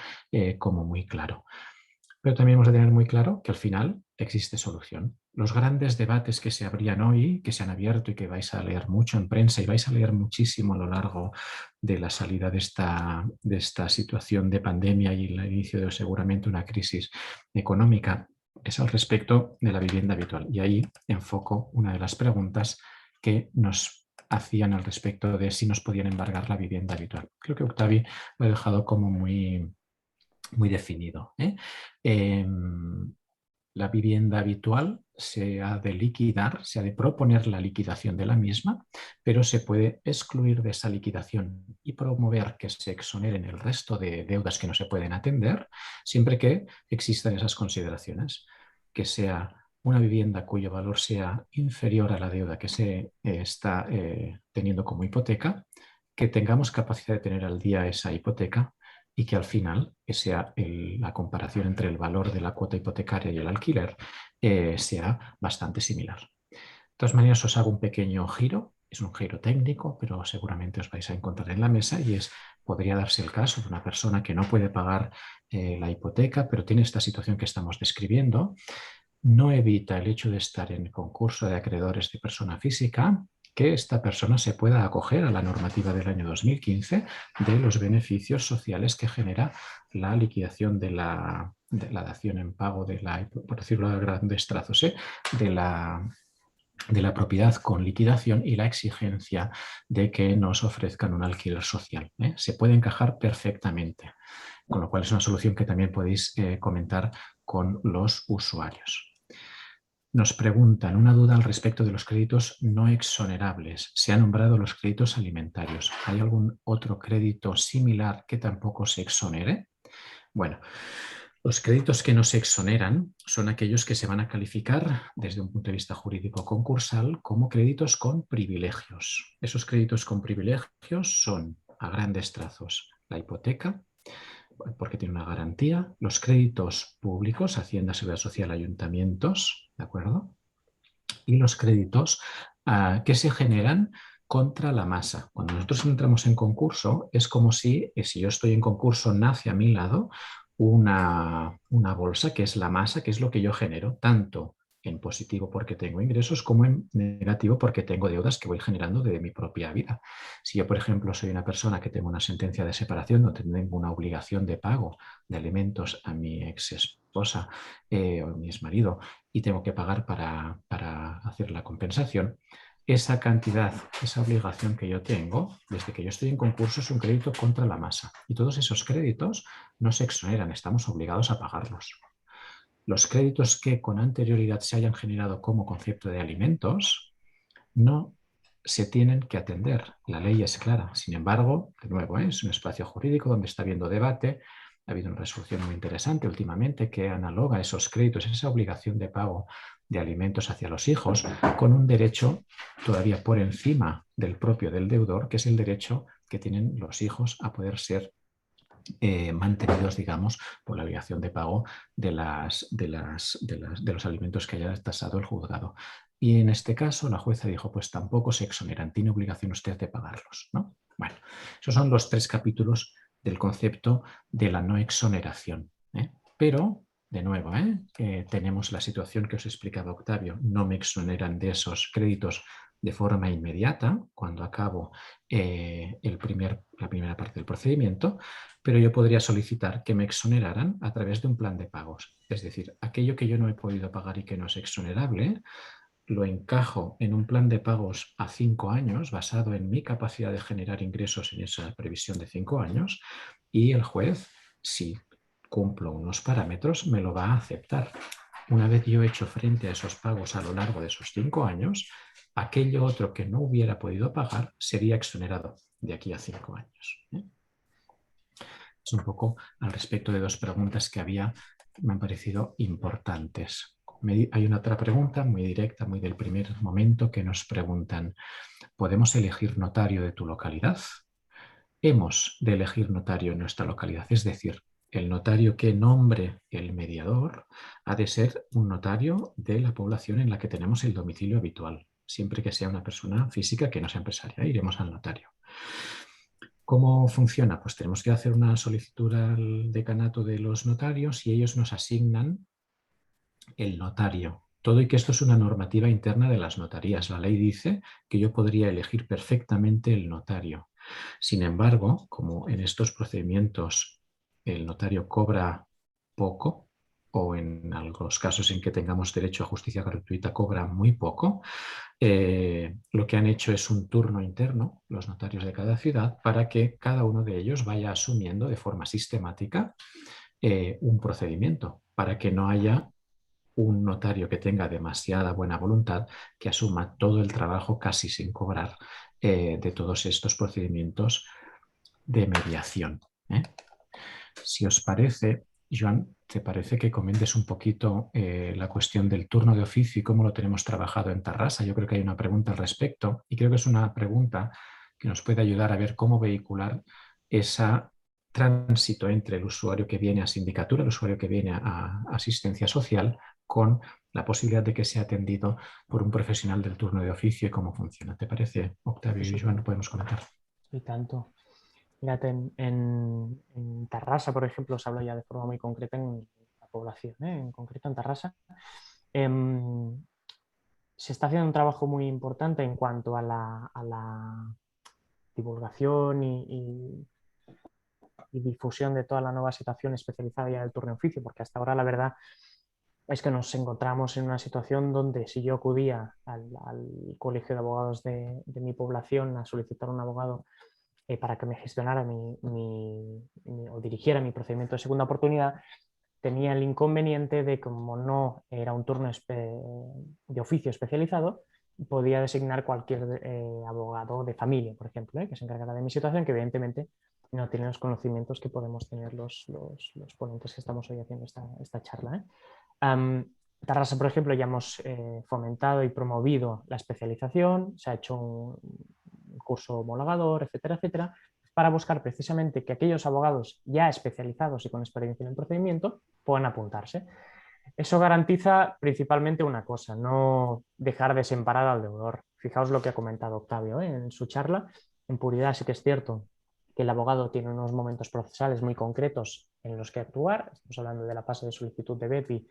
como muy claro. Pero también hemos de tener muy claro que al final existe solución. Los grandes debates que se abrían hoy, que se han abierto y que vais a leer mucho en prensa y vais a leer muchísimo a lo largo de la salida de esta situación de pandemia y el inicio de seguramente una crisis económica, es al respecto de la vivienda habitual. Y ahí enfoco una de las preguntas que nos hacían al respecto de si nos podían embargar la vivienda habitual. Creo que Octavi lo ha dejado como muy definido. La vivienda habitual se ha de liquidar, se ha de proponer la liquidación de la misma, pero se puede excluir de esa liquidación y promover que se exoneren el resto de deudas que no se pueden atender, siempre que existan esas consideraciones, que sea una vivienda cuyo valor sea inferior a la deuda que se está teniendo como hipoteca, que tengamos capacidad de tener al día esa hipoteca y que al final sea la comparación entre el valor de la cuota hipotecaria y el alquiler sea bastante similar. De todas maneras, os hago un pequeño giro, es un giro técnico, pero seguramente os vais a encontrar en la mesa, y podría darse el caso de una persona que no puede pagar la hipoteca, pero tiene esta situación que estamos describiendo. No evita el hecho de estar en concurso de acreedores de persona física que esta persona se pueda acoger a la normativa del año 2015 de los beneficios sociales que genera la liquidación de la dación en pago, por decirlo a grandes trazos, de la propiedad con liquidación y la exigencia de que nos ofrezcan un alquiler social. Se puede encajar perfectamente, con lo cual es una solución que también podéis comentar con los usuarios. Nos preguntan una duda al respecto de los créditos no exonerables. Se han nombrado los créditos alimentarios. ¿Hay algún otro crédito similar que tampoco se exonere? Bueno, los créditos que no se exoneran son aquellos que se van a calificar desde un punto de vista jurídico concursal como créditos con privilegios. Esos créditos con privilegios son, a grandes trazos, la hipoteca, porque tiene una garantía, los créditos públicos, Hacienda, Seguridad Social, ayuntamientos, ¿de acuerdo? Y los créditos que se generan contra la masa. Cuando nosotros entramos en concurso, es como si yo estoy en concurso, nace a mi lado una bolsa que es la masa, que es lo que yo genero, tanto en positivo porque tengo ingresos como en negativo porque tengo deudas que voy generando de mi propia vida. Si yo, por ejemplo, soy una persona que tengo una sentencia de separación, no tengo una obligación de pago de alimentos a mi ex esposa o a mi exmarido y tengo que pagar para hacer la compensación, esa cantidad, esa obligación que yo tengo, desde que yo estoy en concurso, es un crédito contra la masa. Y todos esos créditos no se exoneran, estamos obligados a pagarlos. Los créditos que con anterioridad se hayan generado como concepto de alimentos no se tienen que atender. La ley es clara. Sin embargo, de nuevo, es un espacio jurídico donde está habiendo debate. Ha habido una resolución muy interesante últimamente que analoga esos créditos, esa obligación de pago de alimentos hacia los hijos, con un derecho todavía por encima del propio del deudor, que es el derecho que tienen los hijos a poder ser mantenidos, digamos, por la obligación de pago de los alimentos que haya tasado el juzgado. Y en este caso la jueza dijo, pues tampoco se exoneran, tiene obligación usted de pagarlos, ¿no? Bueno, esos son los 3 capítulos del concepto de la no exoneración. Pero, de nuevo, tenemos la situación que os explicaba Octavio, no me exoneran de esos créditos de forma inmediata, cuando acabo la primera parte del procedimiento, pero yo podría solicitar que me exoneraran a través de un plan de pagos. Es decir, aquello que yo no he podido pagar y que no es exonerable, lo encajo en un plan de pagos a 5 años, basado en mi capacidad de generar ingresos en esa previsión de 5 años, y el juez, si cumplo unos parámetros, me lo va a aceptar. Una vez yo he hecho frente a esos pagos a lo largo de esos 5 años, aquello otro que no hubiera podido pagar sería exonerado de aquí a 5 años. Es un poco al respecto de 2 preguntas que me han parecido importantes. Hay una otra pregunta muy directa, muy del primer momento, que nos preguntan, ¿podemos elegir notario de tu localidad? Hemos de elegir notario en nuestra localidad, es decir, el notario que nombre el mediador ha de ser un notario de la población en la que tenemos el domicilio habitual, siempre que sea una persona física que no sea empresaria, iremos al notario. ¿Cómo funciona? Pues tenemos que hacer una solicitud al decanato de los notarios y ellos nos asignan el notario. Todo y que esto es una normativa interna de las notarías. La ley dice que yo podría elegir perfectamente el notario. Sin embargo, como en estos procedimientos el notario cobra poco, o en algunos casos en que tengamos derecho a justicia gratuita cobra muy poco, lo que han hecho es un turno interno, los notarios de cada ciudad, para que cada uno de ellos vaya asumiendo de forma sistemática un procedimiento, para que no haya un notario que tenga demasiada buena voluntad que asuma todo el trabajo casi sin cobrar de todos estos procedimientos de mediación. Si os parece, Joan, ¿te parece que comentes un poquito la cuestión del turno de oficio y cómo lo tenemos trabajado en Tarrasa? Yo creo que hay una pregunta al respecto y creo que es una pregunta que nos puede ayudar a ver cómo vehicular ese tránsito entre el usuario que viene a sindicatura, el usuario que viene a asistencia social, con la posibilidad de que sea atendido por un profesional del turno de oficio y cómo funciona. ¿Te parece, Octavio y Joan? Lo podemos comentar. Y tanto. Fíjate, en Tarrasa, por ejemplo, os hablo ya de forma muy concreta en la población, en concreto en Tarrasa. Se está haciendo un trabajo muy importante en cuanto a la divulgación y difusión de toda la nueva situación especializada ya del turno de oficio, porque hasta ahora la verdad es que nos encontramos en una situación donde si yo acudía al colegio de abogados de mi población a solicitar un abogado para que me gestionara o dirigiera mi procedimiento de segunda oportunidad, tenía el inconveniente de, como no era un turno de oficio especializado, podía designar cualquier abogado de familia, por ejemplo, que se encargara de mi situación, que evidentemente no tiene los conocimientos que podemos tener los ponentes que estamos hoy haciendo esta charla. Tarrasa, por ejemplo, ya hemos fomentado y promovido la especialización, se ha hecho un curso homologador, etcétera, etcétera, para buscar precisamente que aquellos abogados ya especializados y con experiencia en el procedimiento puedan apuntarse. Eso garantiza principalmente una cosa, no dejar desemparado al deudor. Fijaos lo que ha comentado Octavio en su charla. En puridad sí que es cierto que el abogado tiene unos momentos procesales muy concretos en los que actuar. Estamos hablando de la fase de solicitud de BEPI,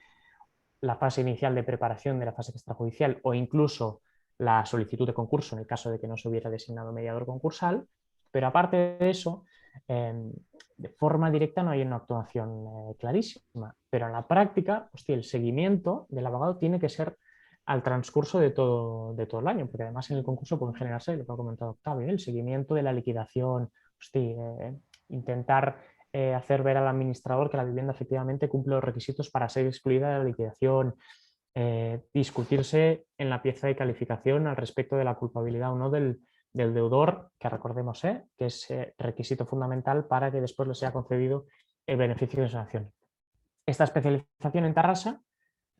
la fase inicial de preparación de la fase extrajudicial o incluso la solicitud de concurso en el caso de que no se hubiera designado mediador concursal, pero aparte de eso, de forma directa no hay una actuación clarísima, pero en la práctica, hostia, el seguimiento del abogado tiene que ser al transcurso de todo el año, porque además en el concurso pueden generarse, lo que ha comentado Octavio, el seguimiento de la liquidación, hostia, intentar hacer ver al administrador que la vivienda efectivamente cumple los requisitos para ser excluida de la liquidación, discutirse en la pieza de calificación al respecto de la culpabilidad o no del deudor, que recordemos que es requisito fundamental para que después le sea concedido el beneficio de sanción. Esta especialización en Tarrasa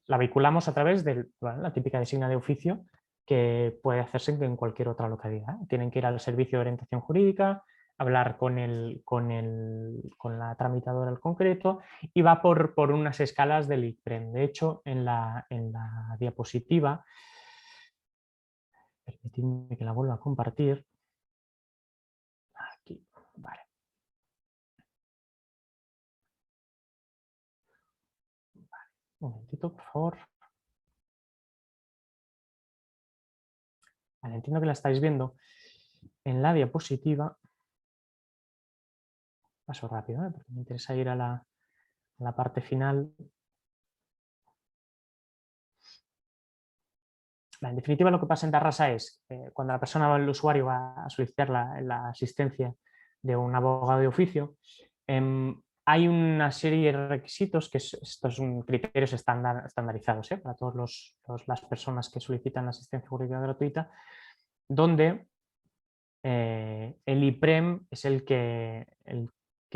la vinculamos a través de la típica designa de oficio que puede hacerse en cualquier otra localidad. Tienen que ir al servicio de orientación jurídica, hablar con la tramitadora al concreto y va por unas escalas del IPREM. De hecho, en la diapositiva, permitidme que la vuelva a compartir. Aquí, vale. Un momentito, por favor. Vale, entiendo que la estáis viendo en la diapositiva. Paso rápido, porque me interesa ir a la parte final. En definitiva, lo que pasa en Tarrasa es cuando la persona, el usuario, va a solicitar la asistencia de un abogado de oficio, hay una serie de requisitos que estos son criterios estandarizados para todas las personas que solicitan asistencia jurídica gratuita, donde el IPREM es el que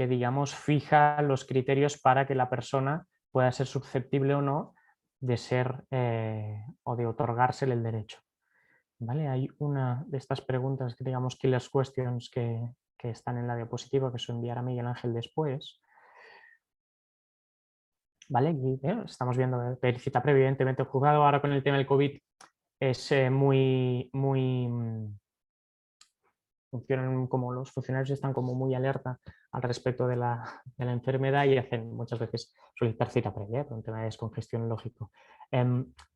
digamos fija los criterios para que la persona pueda ser susceptible o no de ser o de otorgársele el derecho. ¿Vale? Hay una de estas preguntas que digamos killer questions que están en la diapositiva que os enviará Miguel Ángel después. ¿Vale? Y, estamos viendo cita previa, evidentemente el juzgado ahora con el tema del COVID es funcionan como los funcionarios están como muy alerta al respecto de la enfermedad y hacen muchas veces solicitar cita previa por un tema de descongestión lógico.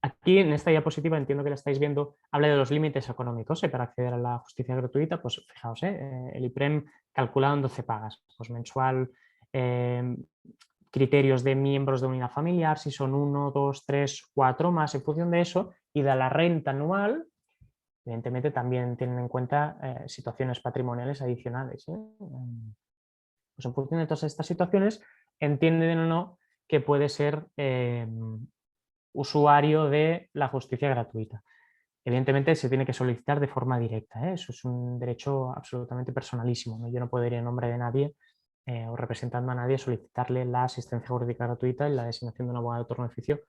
Aquí en esta diapositiva, entiendo que la estáis viendo, habla de los límites económicos para acceder a la justicia gratuita. Pues fijaos, el IPREM calculado en 12 pagas, pues mensual, criterios de miembros de unidad familiar, si son 1, 2, 3, 4 más en función de eso, y de la renta anual. Evidentemente también tienen en cuenta situaciones patrimoniales adicionales. Pues en función de todas estas situaciones, entienden o no que puede ser usuario de la justicia gratuita. Evidentemente se tiene que solicitar de forma directa, eso es un derecho absolutamente personalísimo, ¿no? Yo no puedo ir en nombre de nadie o representando a nadie solicitarle la asistencia jurídica gratuita y la designación de un abogado de turno de oficio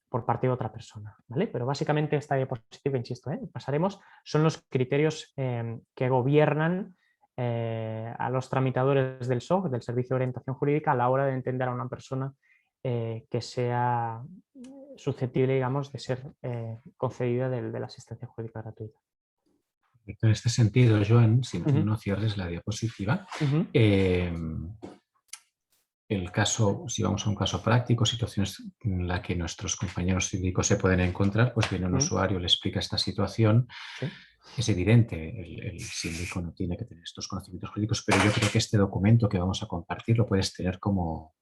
por parte de otra persona, ¿vale? Pero básicamente esta diapositiva, insisto, pasaremos, son los criterios que gobiernan a los tramitadores del SOC, del Servicio de Orientación Jurídica, a la hora de entender a una persona que sea susceptible, digamos, de ser concedida de la asistencia jurídica gratuita. En este sentido, Joan, si no cierres la diapositiva, el caso, si vamos a un caso práctico, situaciones en la que nuestros compañeros jurídicos se pueden encontrar, pues viene un usuario, le explica esta situación. Sí. Es evidente, el síndico no tiene que tener estos conocimientos jurídicos, pero yo creo que este documento que vamos a compartir lo puedes tener como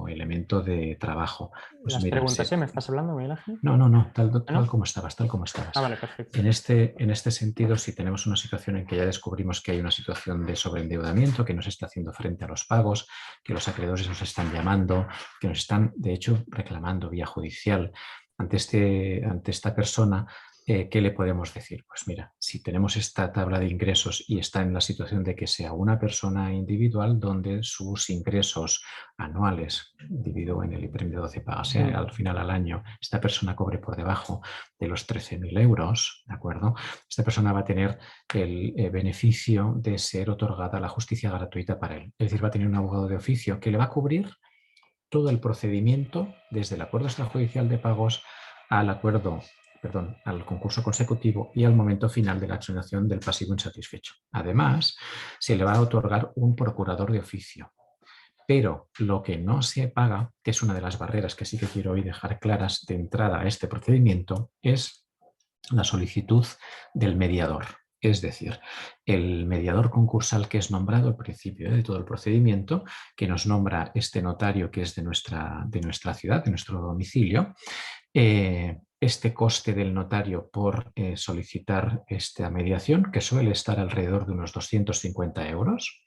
elemento de trabajo. Pues las preguntas, ¿me estás hablando, Miguel Ángel? No, tal como estabas, tal como estabas. Ah, vale, perfecto. En este sentido, si tenemos una situación en que ya descubrimos que hay una situación de sobreendeudamiento, que nos está haciendo frente a los pagos, que los acreedores nos están llamando, que nos están, de hecho, reclamando vía judicial ante esta persona, ¿qué le podemos decir? Pues mira, si tenemos esta tabla de ingresos y está en la situación de que sea una persona individual donde sus ingresos anuales, dividido en el IPREM de 12 pagas, al final al año, esta persona cobre por debajo de los 13.000 euros, ¿de acuerdo? Esta persona va a tener el beneficio de ser otorgada la justicia gratuita para él. Es decir, va a tener un abogado de oficio que le va a cubrir todo el procedimiento, desde el acuerdo extrajudicial de pagos al concurso consecutivo y al momento final de la exoneración del pasivo insatisfecho. Además, se le va a otorgar un procurador de oficio. Pero lo que no se paga, que es una de las barreras que sí que quiero hoy dejar claras de entrada a este procedimiento, es la solicitud del mediador. Es decir, el mediador concursal que es nombrado al principio de todo el procedimiento, que nos nombra este notario que es de nuestra ciudad, de nuestro domicilio, este coste del notario por solicitar esta mediación, que suele estar alrededor de unos 250 euros,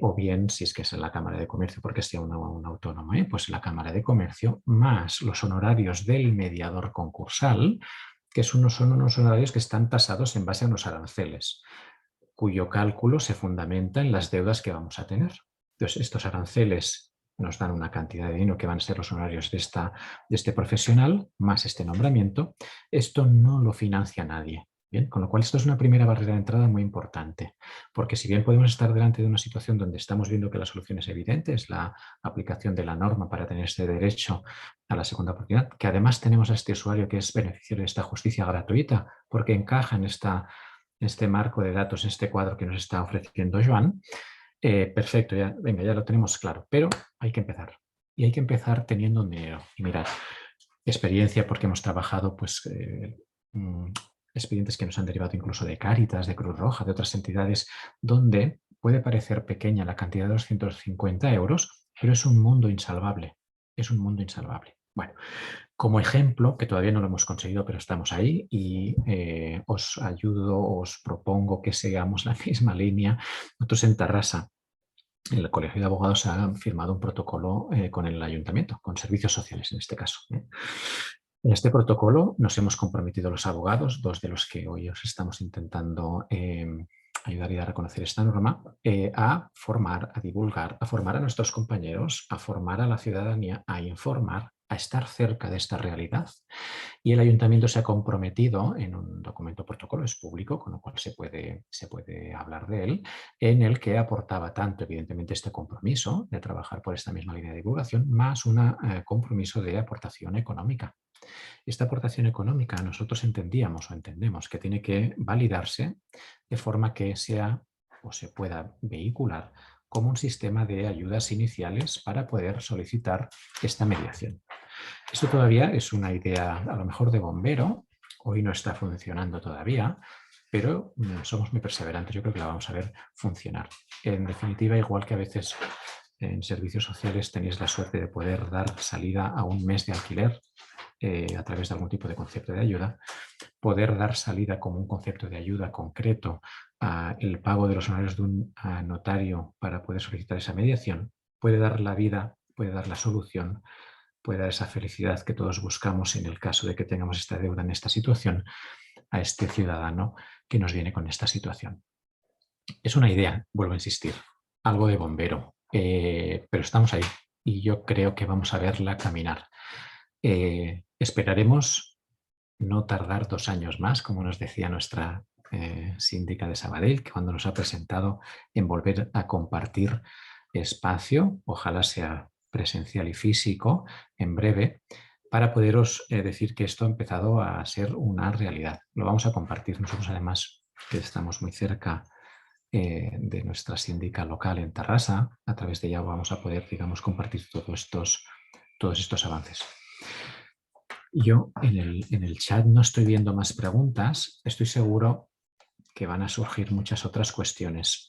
o bien, si es que es en la Cámara de Comercio, porque sea un autónomo, pues la Cámara de Comercio, más los honorarios del mediador concursal, que son unos honorarios que están tasados en base a unos aranceles, cuyo cálculo se fundamenta en las deudas que vamos a tener. Entonces, estos aranceles nos dan una cantidad de dinero que van a ser los honorarios de este profesional, más este nombramiento. Esto no lo financia nadie. Bien, con lo cual esto es una primera barrera de entrada muy importante, porque si bien podemos estar delante de una situación donde estamos viendo que la solución es evidente, es la aplicación de la norma para tener este derecho a la segunda oportunidad, que además tenemos a este usuario que es beneficiario de esta justicia gratuita, porque encaja en este marco de datos, en este cuadro que nos está ofreciendo Joan. Perfecto, ya lo tenemos claro, pero hay que empezar. Y hay que empezar teniendo un dinero. Y mirad, experiencia, porque hemos trabajado expedientes que nos han derivado incluso de Cáritas, de Cruz Roja, de otras entidades, donde puede parecer pequeña la cantidad de 250 euros, pero es un mundo insalvable. Es un mundo insalvable. Bueno, como ejemplo, que todavía no lo hemos conseguido, pero estamos ahí y os propongo que sigamos la misma línea. Nosotros en Tarrasa, en el Colegio de Abogados, ha firmado un protocolo con el Ayuntamiento, con servicios sociales en este caso. En este protocolo nos hemos comprometido los abogados, dos de los que hoy os estamos intentando ayudar y dar a conocer esta norma, a formar, a divulgar, a formar a nuestros compañeros, a formar a la ciudadanía, a informar, a estar cerca de esta realidad. Y el ayuntamiento se ha comprometido en un documento protocolo, es público, con lo cual se puede hablar de él, en el que aportaba tanto, evidentemente, este compromiso de trabajar por esta misma línea de divulgación, más un compromiso de aportación económica. Esta aportación económica nosotros entendíamos o entendemos que tiene que validarse de forma que sea o se pueda vehicular como un sistema de ayudas iniciales para poder solicitar esta mediación. Esto todavía es una idea a lo mejor de bombero, hoy no está funcionando todavía, pero somos muy perseverantes, yo creo que la vamos a ver funcionar. En definitiva, igual que a veces en servicios sociales tenéis la suerte de poder dar salida a un mes de alquiler a través de algún tipo de concepto de ayuda, poder dar salida como un concepto de ayuda concreto al pago de los honorarios de un notario para poder solicitar esa mediación, puede dar la vida, puede dar la solución, puede dar esa felicidad que todos buscamos en el caso de que tengamos esta deuda en esta situación a este ciudadano que nos viene con esta situación. Es una idea, vuelvo a insistir, algo de bombero, pero estamos ahí y yo creo que vamos a verla caminar. Esperaremos no tardar 2 años más, como nos decía nuestra síndica de Sabadell, que cuando nos ha presentado en volver a compartir espacio, ojalá sea presencial y físico, en breve, para poderos decir que esto ha empezado a ser una realidad. Lo vamos a compartir nosotros, además, que estamos muy cerca de nuestra síndica local en Tarrasa. A través de ella vamos a poder, digamos, compartir todos estos avances. Yo en el chat no estoy viendo más preguntas. Estoy seguro que van a surgir muchas otras cuestiones.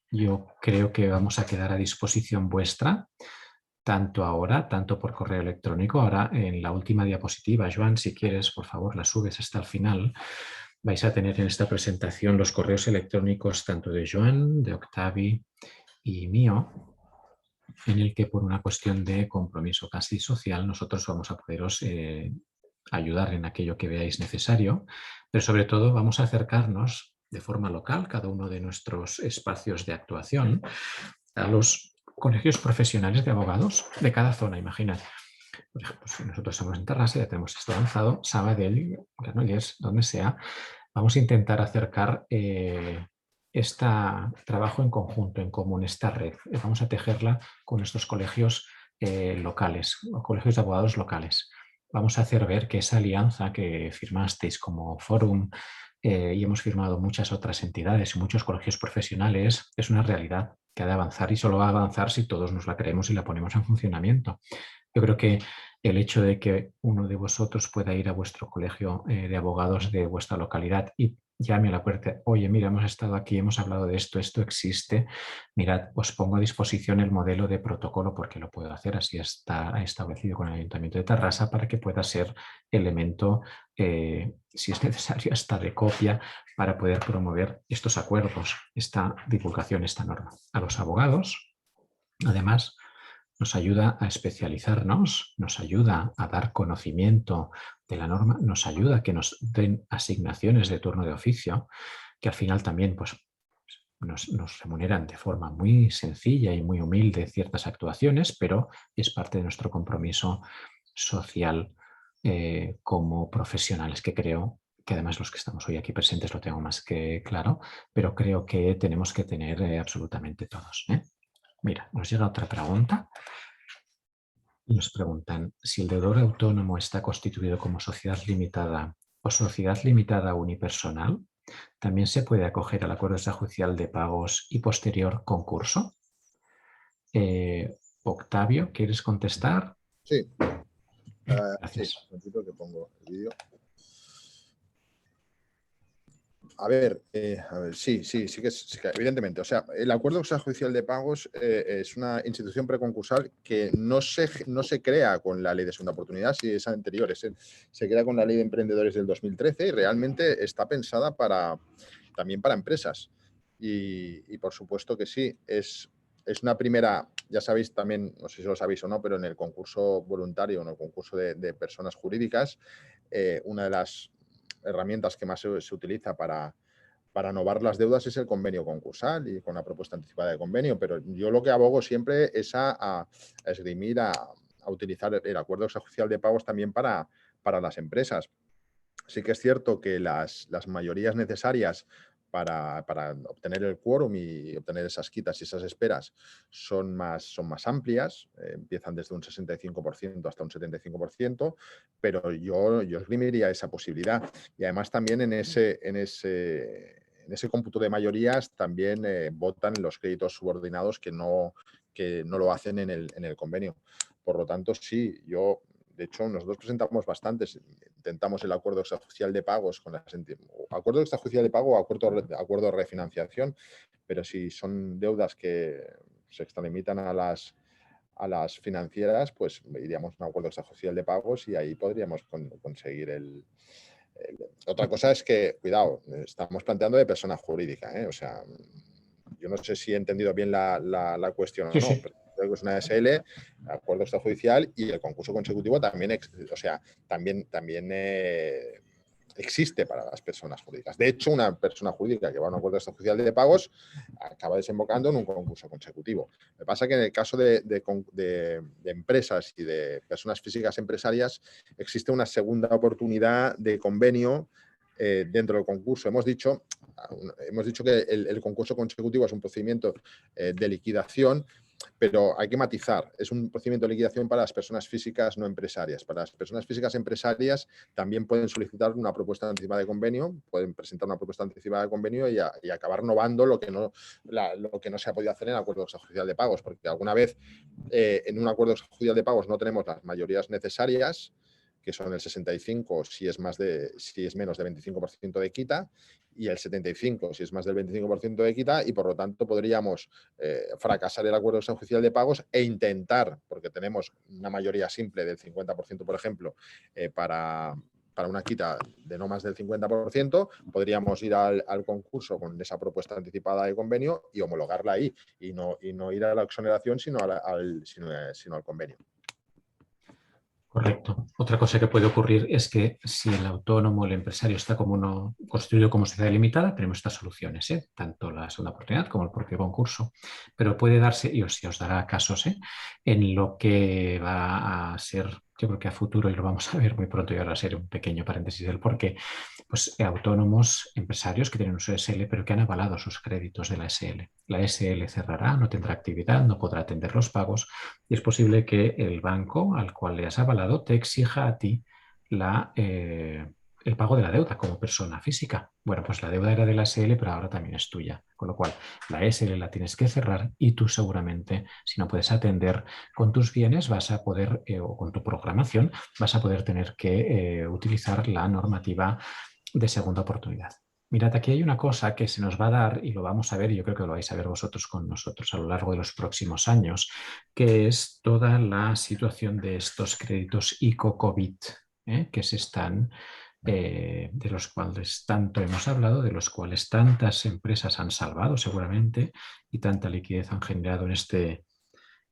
Yo creo que vamos a quedar a disposición vuestra, tanto ahora, tanto por correo electrónico. Ahora en la última diapositiva, Joan, si quieres, por favor, la subes hasta el final. Vais a tener en esta presentación los correos electrónicos tanto de Joan, de Octavi y mío, en el que por una cuestión de compromiso casi social nosotros vamos a poderos ayudar en aquello que veáis necesario, pero sobre todo vamos a acercarnos de forma local, cada uno de nuestros espacios de actuación, a los colegios profesionales de abogados de cada zona. Imaginad, por ejemplo, si nosotros estamos en Tarrasa, ya tenemos esto avanzado, Sabadell, Granollers, donde sea, vamos a intentar acercar este trabajo en conjunto, en común, esta red. Vamos a tejerla con estos colegios locales, o colegios de abogados locales. Vamos a hacer ver que esa alianza que firmasteis como Fórum y hemos firmado muchas otras entidades y muchos colegios profesionales es una realidad que ha de avanzar y solo va a avanzar si todos nos la creemos y la ponemos en funcionamiento. Yo creo que el hecho de que uno de vosotros pueda ir a vuestro colegio de abogados de vuestra localidad y llame a la puerta, oye, mira, hemos estado aquí, hemos hablado de esto, esto existe, mirad, os pongo a disposición el modelo de protocolo porque lo puedo hacer, así está establecido con el Ayuntamiento de Tarrasa para que pueda ser elemento, si es necesario, hasta de copia para poder promover estos acuerdos, esta divulgación, esta norma. A los abogados, además, nos ayuda a especializarnos, nos ayuda a dar conocimiento de la norma, nos ayuda a que nos den asignaciones de turno de oficio, que al final también pues, nos remuneran de forma muy sencilla y muy humilde ciertas actuaciones, pero es parte de nuestro compromiso social como profesionales, que creo que además los que estamos hoy aquí presentes lo tengo más que claro, pero creo que tenemos que tener absolutamente todos. Mira, nos llega otra pregunta y nos preguntan si el deudor autónomo está constituido como sociedad limitada o sociedad limitada unipersonal, ¿también se puede acoger al acuerdo extrajudicial de pagos y posterior concurso? Octavio, ¿quieres contestar? Sí. Gracias. Sí, un momentito que pongo el vídeo. A ver, sí, que evidentemente. O sea, el acuerdo extrajudicial de pagos es una institución preconcursal que no se crea con la ley de segunda oportunidad, si es anterior, se crea con la ley de emprendedores del 2013 y realmente está pensada también para empresas. Y por supuesto que sí, es una primera, ya sabéis también, no sé si lo sabéis o no, pero en el concurso voluntario, en el concurso de personas jurídicas, una de las herramientas que más se utiliza para novar las deudas es el convenio concursal y con la propuesta anticipada de convenio, pero yo lo que abogo siempre es a esgrimir, a utilizar el acuerdo extrajudicial de pagos también para las empresas. Sí que es cierto que las mayorías necesarias para obtener el quórum y obtener esas quitas y esas esperas son más amplias, empiezan desde un 65% hasta un 75%, pero yo esgrimiría esa posibilidad. Y además también en ese ese cómputo de mayorías también votan los créditos subordinados que no lo hacen en el convenio. Por lo tanto, sí, de hecho, nosotros presentamos bastantes, intentamos el acuerdo extrajudicial de pagos con acuerdo extrajudicial de pago o acuerdo de refinanciación, pero si son deudas que se extralimitan a las financieras, pues iríamos a un acuerdo extrajudicial de pagos y ahí podríamos conseguir Otra cosa es que, cuidado, estamos planteando de persona jurídica, o sea, yo no sé si he entendido bien la cuestión o no, Sí. pero creo que es una SL, acuerdo extrajudicial y el concurso consecutivo también, también existe para las personas jurídicas. De hecho, una persona jurídica que va a un acuerdo extrajudicial de pagos acaba desembocando en un concurso consecutivo. Lo que pasa es que en el caso de empresas y de personas físicas empresarias existe una segunda oportunidad de convenio dentro del concurso. Hemos dicho que el concurso consecutivo es un procedimiento de liquidación, pero hay que matizar. Es un procedimiento de liquidación para las personas físicas no empresarias. Para las personas físicas empresarias también pueden solicitar una propuesta anticipada de convenio, pueden presentar una propuesta anticipada de convenio y acabar novando lo que no se ha podido hacer en el acuerdo extrajudicial de pagos, porque alguna vez en un acuerdo extrajudicial de pagos no tenemos las mayorías necesarias, que son el 65 si es menos de 25% de quita, y el 75 si es más del 25% de quita, y por lo tanto podríamos fracasar el acuerdo extrajudicial de pagos e intentar, porque tenemos una mayoría simple del 50%, por ejemplo, para una quita de no más del 50%, podríamos ir al concurso con esa propuesta anticipada de convenio y homologarla ahí, y no ir a la exoneración, sino al convenio. Correcto. Otra cosa que puede ocurrir es que si el autónomo o el empresario está constituido como sociedad limitada, tenemos estas soluciones, tanto la segunda oportunidad como el propio concurso. Pero puede darse, y os dará casos, en lo que va a ser, yo creo que a futuro, y lo vamos a ver muy pronto, y ahora va a ser un pequeño paréntesis del porqué, pues autónomos, empresarios que tienen un SL, pero que han avalado sus créditos de la SL. La SL cerrará, no tendrá actividad, no podrá atender los pagos, y es posible que el banco al cual le has avalado te exija a ti el pago de la deuda como persona física. Bueno, pues la deuda era de la SL, pero ahora también es tuya. Con lo cual, la SL la tienes que cerrar y tú seguramente, si no puedes atender con tus bienes, vas a poder, o con tu programación, vas a poder tener que utilizar la normativa de segunda oportunidad. Mirad, aquí hay una cosa que se nos va a dar y lo vamos a ver, y yo creo que lo vais a ver vosotros con nosotros a lo largo de los próximos años, que es toda la situación de estos créditos ICO-COVID, que se están, de los cuales tanto hemos hablado, de los cuales tantas empresas han salvado seguramente y tanta liquidez han generado en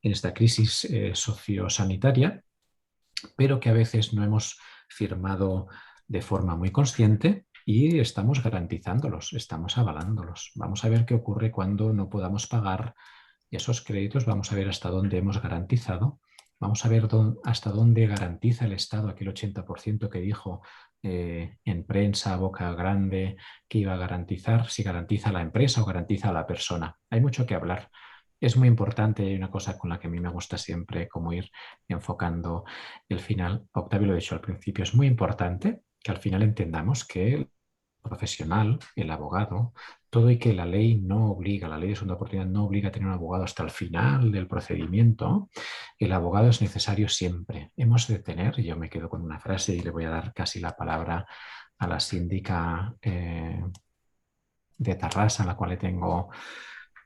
esta crisis sociosanitaria, pero que a veces no hemos firmado de forma muy consciente y estamos garantizándolos, estamos avalándolos. Vamos a ver qué ocurre cuando no podamos pagar esos créditos, vamos a ver hasta dónde hemos garantizado, vamos a ver hasta dónde garantiza el Estado aquel 80% que dijo en prensa, boca grande, que iba a garantizar, si garantiza la empresa o garantiza a la persona. Hay mucho que hablar. Es muy importante, hay una cosa con la que a mí me gusta siempre como ir enfocando el final. Octavio lo ha dicho al principio, es muy importante que al final entendamos que el profesional, el abogado, todo y que la ley no obliga, la ley de segunda oportunidad no obliga a tener un abogado hasta el final del procedimiento, el abogado es necesario siempre. Hemos de tener, y yo me quedo con una frase y le voy a dar casi la palabra a la síndica de Tarrasa, a la cual le tengo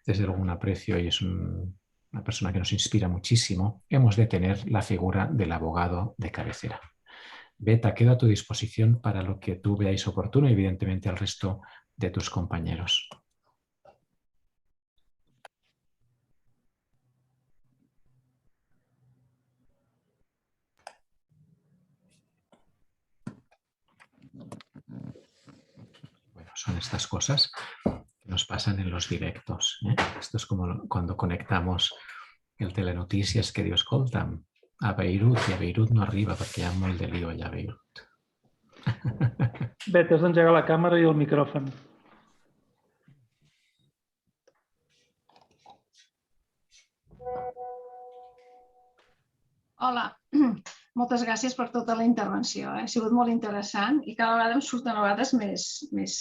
desde luego un aprecio y es una persona que nos inspira muchísimo, hemos de tener la figura del abogado de cabecera. Beta, quedo a tu disposición para lo que tú veáis oportuno y evidentemente al resto de tus compañeros. Bueno, son estas cosas que nos pasan en los directos. Esto es como cuando conectamos el telenoticias que Dios escoltan a Beirut i a Beirut no arriba perquè hi ha molt de lío allà a Beirut. Bé, t'has d'engegar la càmera i el micròfon. Hola, moltes gràcies per tota la intervenció. Ha sigut molt interessant i cada vegada em surten a vegades més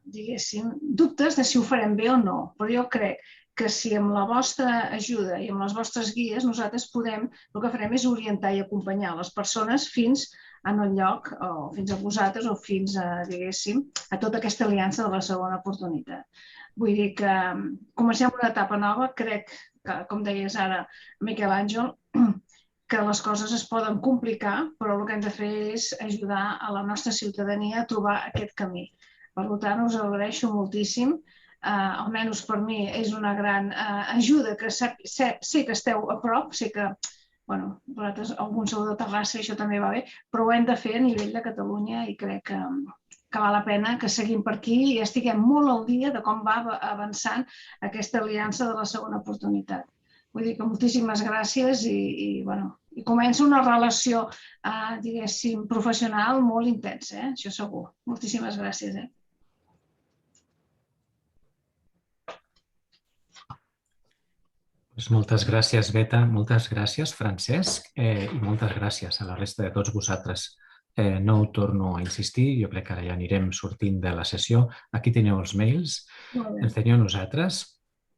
diguéssim, dubtes de si ho farem bé o no, però jo crec que si amb la vostra ajuda i amb les vostres guies nosaltres podem, el que farem és orientar i acompanyar les persones fins a un lloc, o fins a vosaltres, o fins a, diguéssim, a tota aquesta aliança de la segona oportunitat. Vull dir que comencem una etapa nova, crec que, com deies ara, Miquel Àngel, que les coses es poden complicar, però el que hem de fer és ajudar a la nostra ciutadania a trobar aquest camí. Per tant, us agraeixo moltíssim. Almenys per mi és una gran ajuda, que sé que esteu a prop, sé que vosaltres, alguns sou de Terrassa i això també va bé, però ho hem de fer a nivell de Catalunya i crec que val la pena que seguim per aquí i estiguem molt al dia de com va avançant aquesta aliança de la segona oportunitat. Vull dir que moltíssimes gràcies i comença una relació, diguéssim, professional molt intensa, això segur. Moltíssimes gràcies. Moltes gràcies, Beta, moltes gràcies, Francesc, i moltes gràcies a la resta de tots vosaltres. No ho torno a insistir, jo crec que ara ja anirem sortint de la sessió. Aquí teniu els mails, ens teniu nosaltres.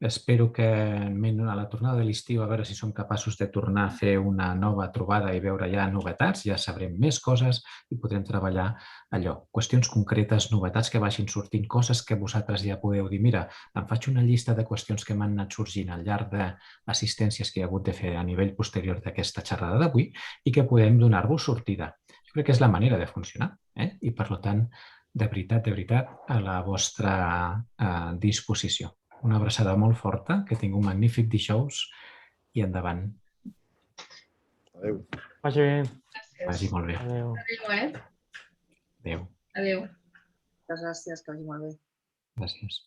Espero que a la tornada de l'estiu a veure si som capaços de tornar a fer una nova trobada i veure ja novetats, ja sabrem més coses i podrem treballar allò, qüestions concretes, novetats que vagin sortint, coses que vosaltres ja podeu dir, mira, em faig una llista de qüestions que m'han anat sorgint al llarg d'assistències que he hagut de fer a nivell posterior d'aquesta xerrada d'avui i que podem donar-vos sortida. Jo crec que és la manera de funcionar i, per tant, de veritat, a la vostra disposició. Una abraçada molt forta, que tingui un magnífic dijous i endavant. Adéu. Vagi bé. Vagi molt bé. Adéu. Adéu. Adéu. Moltes gràcies, que vagi molt bé. Gràcies.